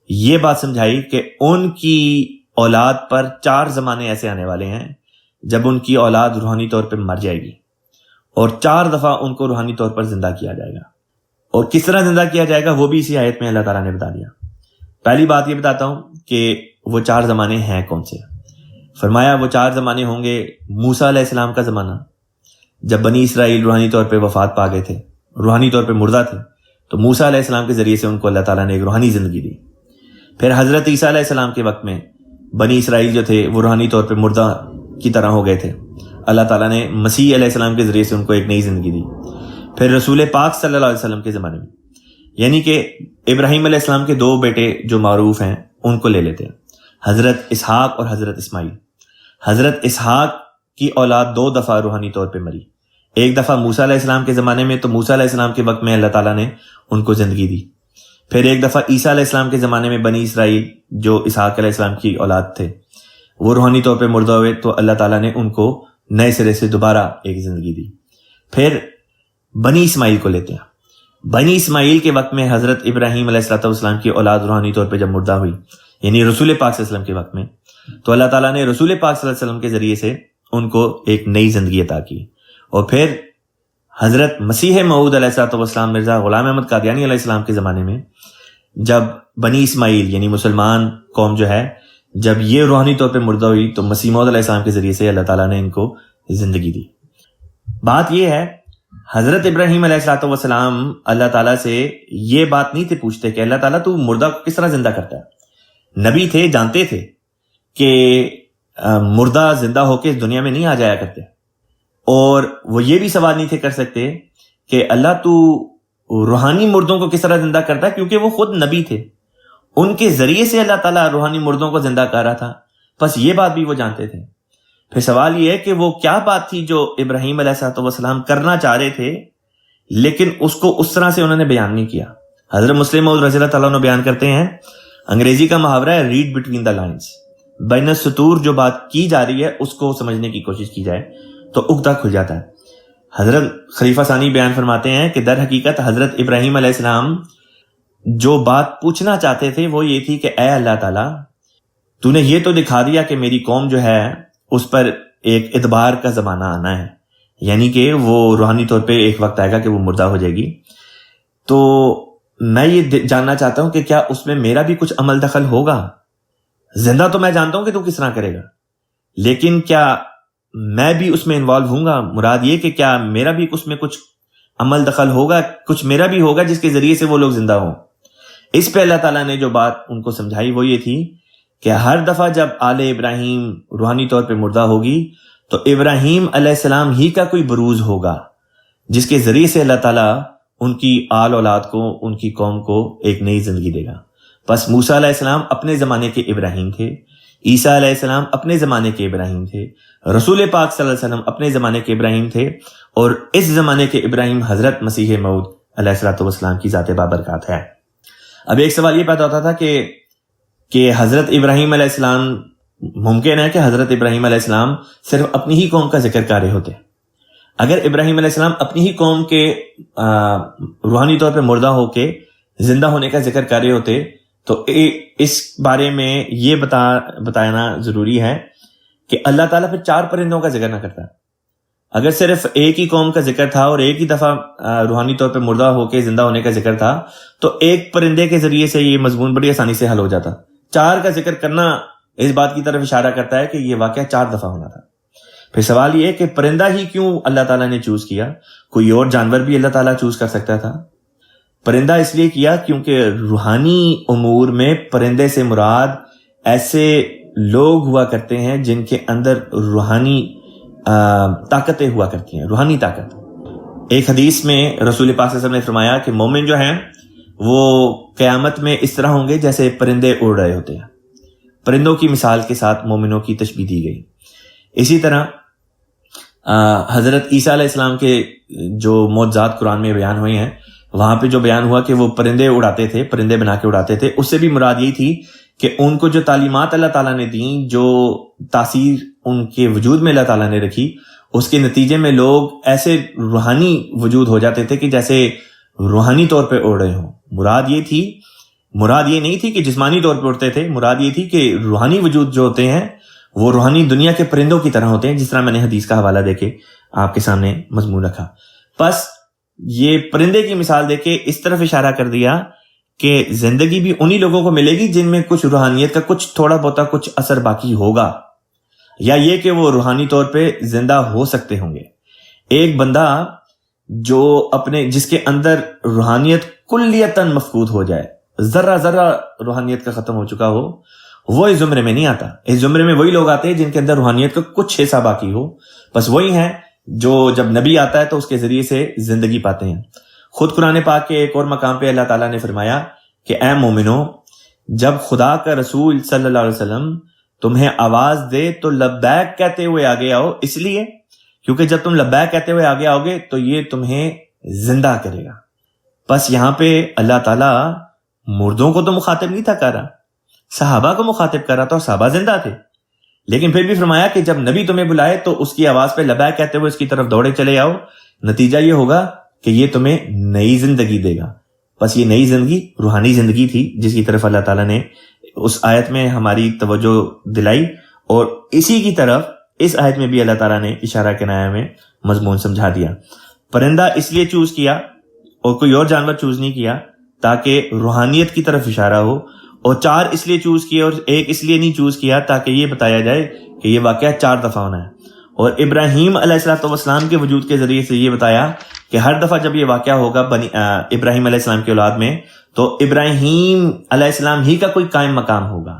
یہ بات سمجھائی کہ ان کی اولاد پر 4 زمانے ایسے آنے والے ہیں جب ان کی اولاد روحانی طور پر مر جائے گی، اور 4 دفعہ ان کو روحانی طور پر زندہ کیا جائے گا۔ اور کس طرح زندہ کیا جائے گا وہ بھی اسی آیت میں اللہ تعالیٰ نے بتا دیا۔ پہلی بات یہ بتاتا ہوں کہ وہ 4 زمانے ہیں کون سے۔ فرمایا وہ 4 زمانے ہوں گے موسیٰ علیہ السلام کا زمانہ، جب بنی اسرائیل روحانی طور پہ وفات پا گئے تھے، روحانی طور پہ مردہ تھے، تو موسیٰ علیہ السلام کے ذریعے سے ان کو اللہ تعالیٰ نے ایک روحانی زندگی دی۔ پھر حضرت عیسیٰ علیہ السلام کے وقت میں بنی اسرائیل جو تھے وہ روحانی طور پہ مردہ کی طرح ہو گئے تھے، اللہ تعالیٰ نے مسیح علیہ السلام کے ذریعے سے ان کو ایک نئی زندگی دی۔ پھر رسول پاک صلی اللہ علیہ وسلم کے زمانے میں یعنی کہ ابراہیم علیہ السلام کے 2 بیٹے جو معروف ہیں ان کو لے لیتے ہیں، حضرت اسحاق اور حضرت اسماعیل۔ حضرت اسحاق کی اولاد 2 دفعہ روحانی طور پہ مری، ایک دفعہ موسیٰ علیہ السلام کے زمانے میں، تو موسیٰ علیہ السلام کے وقت میں اللہ تعالیٰ نے ان کو زندگی دی۔ پھر ایک دفعہ عیسیٰ علیہ السلام کے زمانے میں بنی اسرائیل جو اسحاق علیہ السلام کی اولاد تھے وہ روحانی طور پہ مردہ ہوئے، تو اللہ تعالیٰ نے ان کو نئے سرے سے دوبارہ ایک زندگی دی۔ پھر بنی اسماعیل کو لیتے ہیں۔ بنی اسماعیل کے وقت میں حضرت ابراہیم علیہ السلام کی اولاد روحانی طور پہ جب مردہ ہوئی، یعنی رسول پاک صلی اللہ علیہ وسلم کے وقت میں، تو اللہ تعالیٰ نے رسول پاک صلی اللہ علیہ وسلم کے ذریعے سے ان کو ایک نئی زندگی عطا کی۔ اور پھر حضرت مسیح موعود علیہ السلام مرزا غلام احمد قادیانی علیہ السلام کے زمانے میں جب بنی اسماعیل یعنی مسلمان قوم جو ہے جب یہ روحانی طور پہ مردہ ہوئی، تو مسیح موعود علیہ السلام کے ذریعے سے اللہ تعالیٰ نے ان کو زندگی دی۔ بات یہ ہے، حضرت ابراہیم علیہ السلام اللہ تعالیٰ سے یہ بات نہیں تھے پوچھتے کہ اللہ تعالیٰ تو مردہ کو کس طرح زندہ کرتا ہے۔ نبی تھے، جانتے تھے کہ مردہ زندہ ہو کے اس دنیا میں نہیں آ جایا کرتے، اور وہ یہ بھی سوال نہیں تھے کر سکتے کہ اللہ تو روحانی مردوں کو کس طرح زندہ کرتا ہے، کیونکہ وہ خود نبی تھے، ان کے ذریعے سے اللہ تعالیٰ روحانی مردوں کو زندہ کر رہا تھا۔ بس یہ بات بھی وہ جانتے تھے۔ پھر سوال یہ ہے کہ وہ کیا بات تھی جو ابراہیم علیہ السلام کرنا چاہ رہے تھے لیکن اس کو اس طرح سے انہوں نے بیان نہیں کیا۔ حضرت مسلم موعود رضی اللہ تعالیٰ عنہ بیان کرتے ہیں، انگریزی کا محاورہ ہے ریڈ بٹوین دا لائنز، بین السطور جو بات کی جا رہی ہے اس کو سمجھنے کی کوشش کی جائے تو عقدہ کھل جاتا ہے۔ حضرت خلیفہ ثانی بیان فرماتے ہیں کہ در حقیقت حضرت ابراہیم علیہ السلام جو بات پوچھنا چاہتے تھے وہ یہ تھی کہ اے اللہ تعالیٰ تو نے یہ تو دکھا دیا کہ میری قوم جو ہے اس پر ایک ادبار کا زمانہ آنا ہے، یعنی کہ وہ روحانی طور پہ ایک وقت آئے گا کہ وہ مردہ ہو جائے گی، تو میں یہ جاننا چاہتا ہوں کہ کیا اس میں میرا بھی کچھ عمل دخل ہوگا؟ زندہ تو میں جانتا ہوں کہ تو کس طرح کرے گا، لیکن کیا میں بھی اس میں انوالو ہوں گا؟ مراد یہ کہ کیا میرا بھی اس میں کچھ عمل دخل ہوگا، کچھ میرا بھی ہوگا جس کے ذریعے سے وہ لوگ زندہ ہوں۔ اس پہ اللہ تعالیٰ نے جو بات ان کو سمجھائی وہ یہ تھی کہ ہر دفعہ جب آل ابراہیم روحانی طور پہ مردہ ہوگی تو ابراہیم علیہ السلام ہی کا کوئی بروز ہوگا جس کے ذریعے سے اللہ تعالیٰ ان کی آل اولاد کو، ان کی قوم کو ایک نئی زندگی دے گا۔ بس موسیٰ علیہ السلام اپنے زمانے کے ابراہیم تھے، عیسیٰ علیہ السلام اپنے زمانے کے ابراہیم تھے، رسول پاک صلی اللہ علیہ وسلم اپنے زمانے کے ابراہیم تھے، اور اس زمانے کے ابراہیم حضرت مسیح موعود علیہ السلام کی ذات بابرکات ہے۔ اب ایک سوال یہ پیدا ہوتا تھا کہ حضرت ابراہیم علیہ السلام، ممکن ہے کہ حضرت ابراہیم علیہ السلام صرف اپنی ہی قوم کا ذکر کر رہے ہوتے؟ اگر ابراہیم علیہ السلام اپنی ہی قوم کے روحانی طور پہ مردہ ہو کے زندہ ہونے کا ذکر کر رہے ہوتے تو اس بارے میں یہ بتانا ضروری ہے کہ اللہ تعالیٰ پھر 4 پرندوں کا ذکر نہ کرتا۔ اگر صرف ایک ہی قوم کا ذکر تھا اور ایک ہی دفعہ روحانی طور پہ مردہ ہو کے زندہ ہونے کا ذکر تھا تو ایک پرندے کے ذریعے سے یہ مضمون بڑی آسانی سے حل ہو جاتا۔ 4 کا ذکر کرنا اس بات کی طرف اشارہ کرتا ہے کہ یہ واقعہ 4 دفعہ ہونا تھا۔ پھر سوال یہ ہے کہ پرندہ ہی کیوں اللہ تعالیٰ نے چوز کیا؟ کوئی اور جانور بھی اللہ تعالیٰ چوز کر سکتا تھا۔ پرندہ اس لیے کیا کیونکہ روحانی امور میں پرندے سے مراد ایسے لوگ ہوا کرتے ہیں جن کے اندر روحانی طاقتیں ہوا کرتی ہیں، روحانی طاقت۔ ایک حدیث میں رسول پاک صلی اللہ علیہ وسلم نے فرمایا کہ مومن جو ہیں وہ قیامت میں اس طرح ہوں گے جیسے پرندے اڑ رہے ہوتے ہیں۔ پرندوں کی مثال کے ساتھ مومنوں کی تشبیہ دی گئی۔ اسی طرح حضرت عیسیٰ علیہ السلام کے جو معجزات قرآن میں بیان ہوئے ہیں وہاں پہ جو بیان ہوا کہ وہ پرندے اڑاتے تھے، پرندے بنا کے اڑاتے تھے، اس سے بھی مراد یہی تھی کہ ان کو جو تعلیمات اللہ تعالیٰ نے دیں، جو تاثیر ان کے وجود میں اللہ تعالیٰ نے رکھی، اس کے نتیجے میں لوگ ایسے روحانی وجود ہو جاتے تھے کہ جیسے روحانی طور پہ اڑ رہے ہوں۔ مراد یہ نہیں تھی کہ جسمانی طور پہ اڑتے تھے، مراد یہ تھی کہ روحانی وجود جو ہوتے ہیں وہ روحانی دنیا کے پرندوں کی طرح ہوتے ہیں، جس طرح میں نے حدیث کا حوالہ دے کے آپ کے سامنے مضمون رکھا۔ بس یہ پرندے کی مثال دے کے اس طرف اشارہ کر دیا کہ زندگی بھی انہی لوگوں کو ملے گی جن میں کچھ روحانیت کا کچھ تھوڑا بہتا کچھ اثر باقی ہوگا، یا یہ کہ وہ روحانی طور پہ زندہ ہو سکتے ہوں گے۔ ایک بندہ جس کے اندر روحانیت کلیتاً مفقود ہو جائے، ذرہ روحانیت کا ختم ہو چکا ہو، وہ اس زمرے میں نہیں آتا۔ اس زمرے میں وہی لوگ آتے ہیں جن کے اندر روحانیت کا کچھ حصہ باقی ہو، بس وہی ہیں جو جب نبی آتا ہے تو اس کے ذریعے سے زندگی پاتے ہیں۔ خود قرآن پاک کے ایک اور مقام پہ اللہ تعالیٰ نے فرمایا کہ اے مومنو، جب خدا کا رسول صلی اللہ علیہ وسلم تمہیں آواز دے تو لبیک کہتے ہوئے آگے آؤ، اس لیے کیونکہ جب تم لبیک کہتے ہوئے آگے آؤ گے تو یہ تمہیں زندہ کرے گا۔ بس یہاں پہ اللہ تعالیٰ مردوں کو تو مخاطب نہیں تھا کر رہا، صحابہ کو مخاطب کر رہا تھا، اور صحابہ زندہ تھے، لیکن پھر بھی فرمایا کہ جب نبی تمہیں بلائے تو اس کی آواز پہ لبیک کہتے ہوئے اس کی طرف دوڑے چلے آؤ، نتیجہ یہ ہوگا کہ یہ تمہیں نئی زندگی دے گا۔ بس یہ نئی زندگی روحانی زندگی تھی جس کی طرف اللہ تعالیٰ نے اس آیت میں ہماری توجہ دلائی، اور اسی کی طرف اس آیت میں بھی اللہ تعالیٰ نے اشارہ کنایہ میں مضمون سمجھا دیا۔ پرندہ اس لیے چوز کیا اور کوئی اور جانور چوز نہیں کیا تاکہ روحانیت کی طرف اشارہ ہو، اور 4 اس لیے چوز کیا اور 1 اس لیے نہیں چوز کیا تاکہ یہ بتایا جائے کہ یہ واقعہ 4 دفعہ ہونا ہے، اور ابراہیم علیہ السلام کے وجود کے ذریعے سے یہ بتایا کہ ہر دفعہ جب یہ واقعہ ہوگا ابراہیم علیہ السلام کی اولاد میں تو ابراہیم علیہ السلام ہی کا کوئی قائم مقام ہوگا،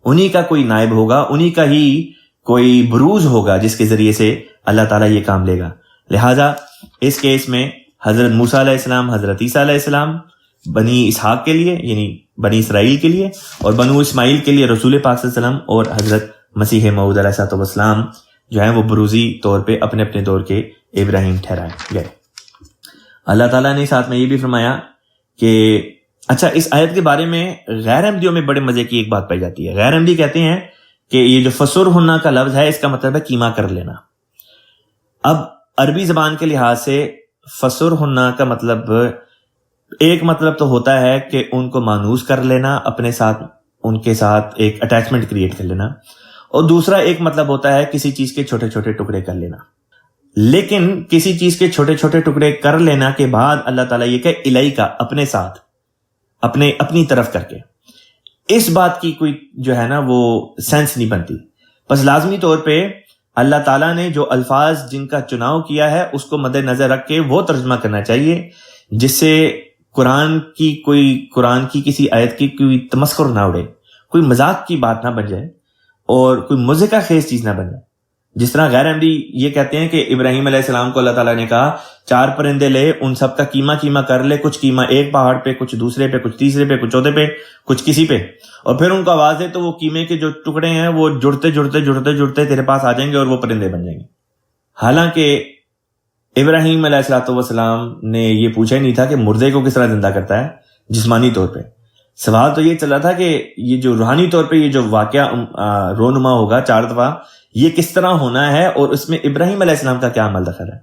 انہی کا کوئی نائب ہوگا، انہی کا ہی کوئی بروز ہوگا جس کے ذریعے سے اللہ تعالیٰ یہ کام لے گا۔ لہٰذا اس کیس میں حضرت موسیٰ علیہ السلام، حضرت عیسیٰ علیہ السلام بنی اسحاق کے لیے یعنی بنی اسرائیل کے لیے، اور بنو اسماعیل کے لیے رسول پاک صلی اللہ علیہ وسلم اور حضرت مسیح موعود علیہ السلام جو ہیں وہ بروزی طور پہ اپنے اپنے دور کے ابراہیم ٹھہرائے گئے۔ اللہ تعالیٰ نے ساتھ میں یہ بھی فرمایا کہ اچھا، اس آیت کے بارے میں غیر احمدیوں میں بڑے مزے کی ایک بات پائی جاتی ہے۔ غیر احمدی کہتے ہیں کہ یہ جو فسر ہونا کا لفظ ہے اس کا مطلب ہے کیما کر لینا۔ اب عربی زبان کے لحاظ سے فسر ہونا کا مطلب ایک مطلب تو ہوتا ہے کہ ان کو مانوس کر لینا، اپنے ساتھ ان کے ساتھ ایک اٹیچمنٹ کریٹ کر لینا، اور دوسرا ایک مطلب ہوتا ہے کسی چیز کے چھوٹے چھوٹے ٹکڑے کر لینا۔ لیکن کسی چیز کے چھوٹے چھوٹے ٹکڑے کر لینا کے بعد اللہ تعالیٰ یہ کہ الیکا کا اپنے ساتھ اپنی طرف کر کے، اس بات کی کوئی جو ہے نا وہ سینس نہیں بنتی۔ بس لازمی طور پہ اللہ تعالیٰ نے جو الفاظ جن کا چناؤ کیا ہے اس کو مد نظر رکھ کے وہ ترجمہ کرنا چاہیے جس سے قرآن کی کسی آیت کی کوئی تمسخر نہ اڑے، کوئی مذاق کی بات نہ بن جائے اور کوئی مضحکہ خیز چیز نہ بن جائے۔ جس طرح غیر احمدی یہ کہتے ہیں کہ ابراہیم علیہ السلام کو اللہ تعالیٰ نے کہا 4 پرندے لے، ان سب کا کیما کر لے، کچھ کیما ایک پہاڑ پہ، کچھ دوسرے پہ، کچھ تیسرے پہ، کچھ چوتھے پہ، کچھ کسی پہ، اور پھر ان کو آواز دے تو وہ کیمے کے جو ٹکڑے ہیں وہ جڑتے تیرے پاس آ جائیں گے اور وہ پرندے بن جائیں گے۔ حالانکہ ابراہیم علیہ السلام نے یہ پوچھا ہی نہیں تھا کہ مردے کو کس طرح زندہ کرتا ہے جسمانی طور پہ۔ سوال تو یہ چلا تھا کہ یہ جو روحانی طور پہ یہ جو واقعہ رونما ہوگا 4 دفعہ، یہ کس طرح ہونا ہے اور اس میں ابراہیم علیہ السلام کا کیا عمل دخل ہے۔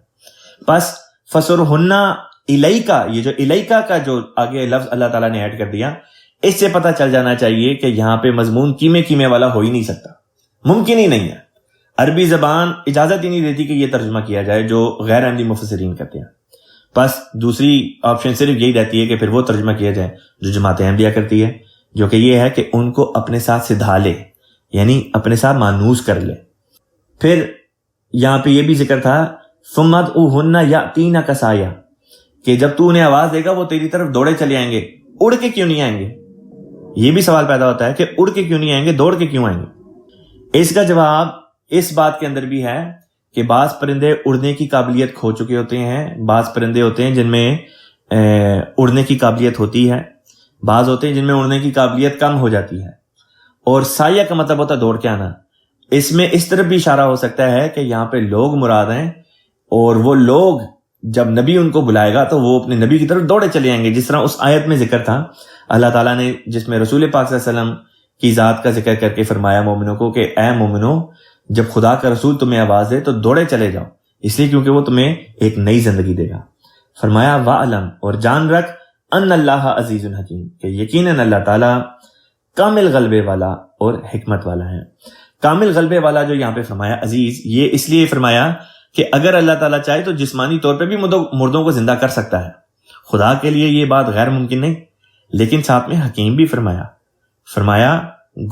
بس فسرہن الیکا، یہ جو الیکا کا جو آگے لفظ اللہ تعالیٰ نے ایڈ کر دیا، اس سے پتہ چل جانا چاہیے کہ یہاں پہ مضمون کیمے والا ہو ہی نہیں سکتا، ممکن ہی نہیں ہے۔ عربی زبان اجازت ہی نہیں دیتی کہ یہ ترجمہ کیا جائے جو غیر احمدی مفسرین کرتے ہیں۔ بس دوسری آپشن صرف یہی رہتی ہے کہ پھر وہ ترجمہ کیا جائے جو جماعت احمدیہ کرتی ہے، جو کہ یہ ہے کہ ان کو اپنے ساتھ سدھا لے، یعنی اپنے ساتھ مانوس کر لے۔ پھر یہاں پہ یہ بھی ذکر تھا ثم ادعوہن یأتینک سعیا، کہ جب تو انہیں آواز دے گا وہ تیری طرف دوڑے چلے آئیں گے، اڑ کے کیوں نہیں آئیں گے؟ یہ بھی سوال پیدا ہوتا ہے کہ اڑ کے کیوں نہیں آئیں گے، دوڑ کے کیوں آئیں گے؟ اس کا جواب اس بات کے اندر بھی ہے کہ بعض پرندے اڑنے کی قابلیت کھو چکے ہوتے ہیں، بعض پرندے ہوتے ہیں جن میں اڑنے کی قابلیت ہوتی ہے، بعض ہوتے ہیں جن میں اڑنے کی قابلیت کم ہو جاتی ہے، اور سایہ کا مطلب ہوتا ہے دوڑ کے آنا۔ اس میں اس طرف بھی اشارہ ہو سکتا ہے کہ یہاں پہ لوگ مراد ہیں، اور وہ لوگ جب نبی ان کو بلائے گا تو وہ اپنے نبی کی طرف دوڑے چلے آئیں گے، جس طرح اس آیت میں ذکر تھا اللہ تعالیٰ نے جس میں رسول پاک صلی اللہ علیہ وسلم کی ذات کا ذکر کر کے فرمایا مومنوں کو کہ اے مومنو، جب خدا کا رسول تمہیں آواز دے تو دوڑے چلے جاؤ، اس لیے کیونکہ وہ تمہیں ایک نئی زندگی دے گا۔ فرمایا وَعْلَمْ، اور جان رکھ، ان اللہ عزیز حکیم، کہ یقیناً اللہ تعالیٰ کامل غلبے والا اور حکمت والا ہے۔ کامل غلبے والا جو یہاں پہ فرمایا عزیز، یہ اس لیے فرمایا کہ اگر اللہ تعالیٰ چاہے تو جسمانی طور پہ بھی مردوں کو زندہ کر سکتا ہے، خدا کے لیے یہ بات غیر ممکن نہیں، لیکن ساتھ میں حکیم بھی فرمایا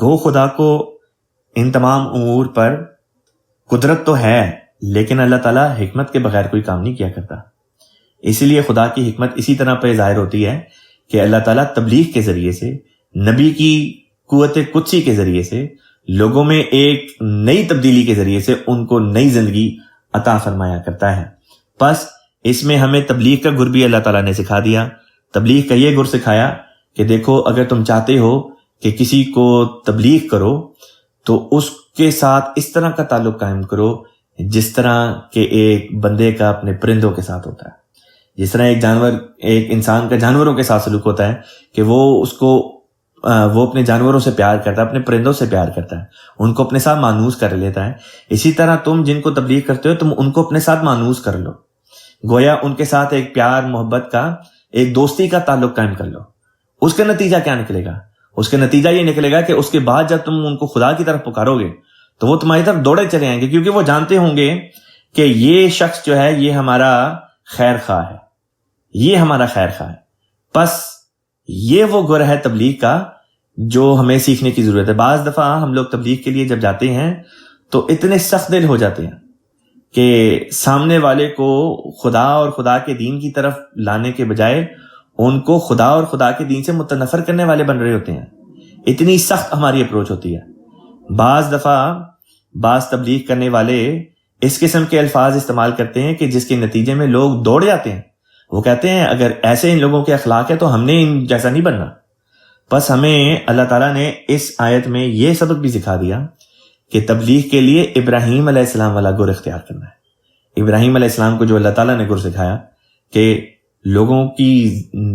گو خدا کو ان تمام امور پر قدرت تو ہے، لیکن اللہ تعالیٰ حکمت کے بغیر کوئی کام نہیں کیا کرتا۔ اسی لیے خدا کی حکمت اسی طرح پہ ظاہر ہوتی ہے کہ اللہ تعالیٰ تبلیغ کے ذریعے سے، نبی کی قوت قدسی کے ذریعے سے، لوگوں میں ایک نئی تبدیلی کے ذریعے سے ان کو نئی زندگی عطا فرمایا کرتا ہے۔ بس اس میں ہمیں تبلیغ کا گر بھی اللہ تعالیٰ نے سکھا دیا. تبلیغ کا یہ گر سکھایا کہ دیکھو اگر تم چاہتے ہو کہ کسی کو تبلیغ کرو تو اس کے ساتھ اس طرح کا تعلق قائم کرو جس طرح کہ ایک بندے کا اپنے پرندوں کے ساتھ ہوتا ہے. جس طرح ایک انسان کا جانوروں کے ساتھ سلوک ہوتا ہے کہ وہ اپنے جانوروں سے پیار کرتا ہے، اپنے پرندوں سے پیار کرتا ہے، ان کو اپنے ساتھ مانوس کر لیتا ہے. اسی طرح تم جن کو تبلیغ کرتے ہو تم ان کو اپنے ساتھ مانوس کر لو، گویا ان کے ساتھ ایک پیار محبت کا، ایک دوستی کا تعلق قائم کر لو. اس کا نتیجہ کیا نکلے گا؟ اس کا نتیجہ یہ نکلے گا کہ اس کے بعد جب تم ان کو خدا کی طرف پکارو گے تو وہ تمہاری طرف دوڑے چلے آئیں گے، کیونکہ وہ جانتے ہوں گے کہ یہ شخص جو ہے یہ ہمارا خیر خواہ ہے، یہ ہمارا خیر خواہ ہے. بس یہ وہ گر ہے تبلیغ کا جو ہمیں سیکھنے کی ضرورت ہے. بعض دفعہ ہم لوگ تبلیغ کے لیے جب جاتے ہیں تو اتنے سخت دل ہو جاتے ہیں کہ سامنے والے کو خدا اور خدا کے دین کی طرف لانے کے بجائے ان کو خدا اور خدا کے دین سے متنفر کرنے والے بن رہے ہوتے ہیں. اتنی سخت ہماری اپروچ ہوتی ہے. بعض دفعہ بعض تبلیغ کرنے والے اس قسم کے الفاظ استعمال کرتے ہیں کہ جس کے نتیجے میں لوگ دوڑ جاتے ہیں. وہ کہتے ہیں اگر ایسے ان لوگوں کے اخلاق ہے تو ہم نے ان جیسا نہیں بننا. بس ہمیں اللہ تعالیٰ نے اس آیت میں یہ سبق بھی سکھا دیا کہ تبلیغ کے لیے ابراہیم علیہ السلام والا گر اختیار کرنا ہے. ابراہیم علیہ السلام کو جو اللہ تعالیٰ نے گر سکھایا کہ لوگوں کی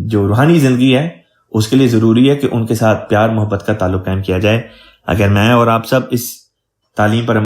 جو روحانی زندگی ہے اس کے لیے ضروری ہے کہ ان کے ساتھ پیار محبت کا تعلق قائم کیا جائے. اگر میں اور آپ سب اس تعلیم پر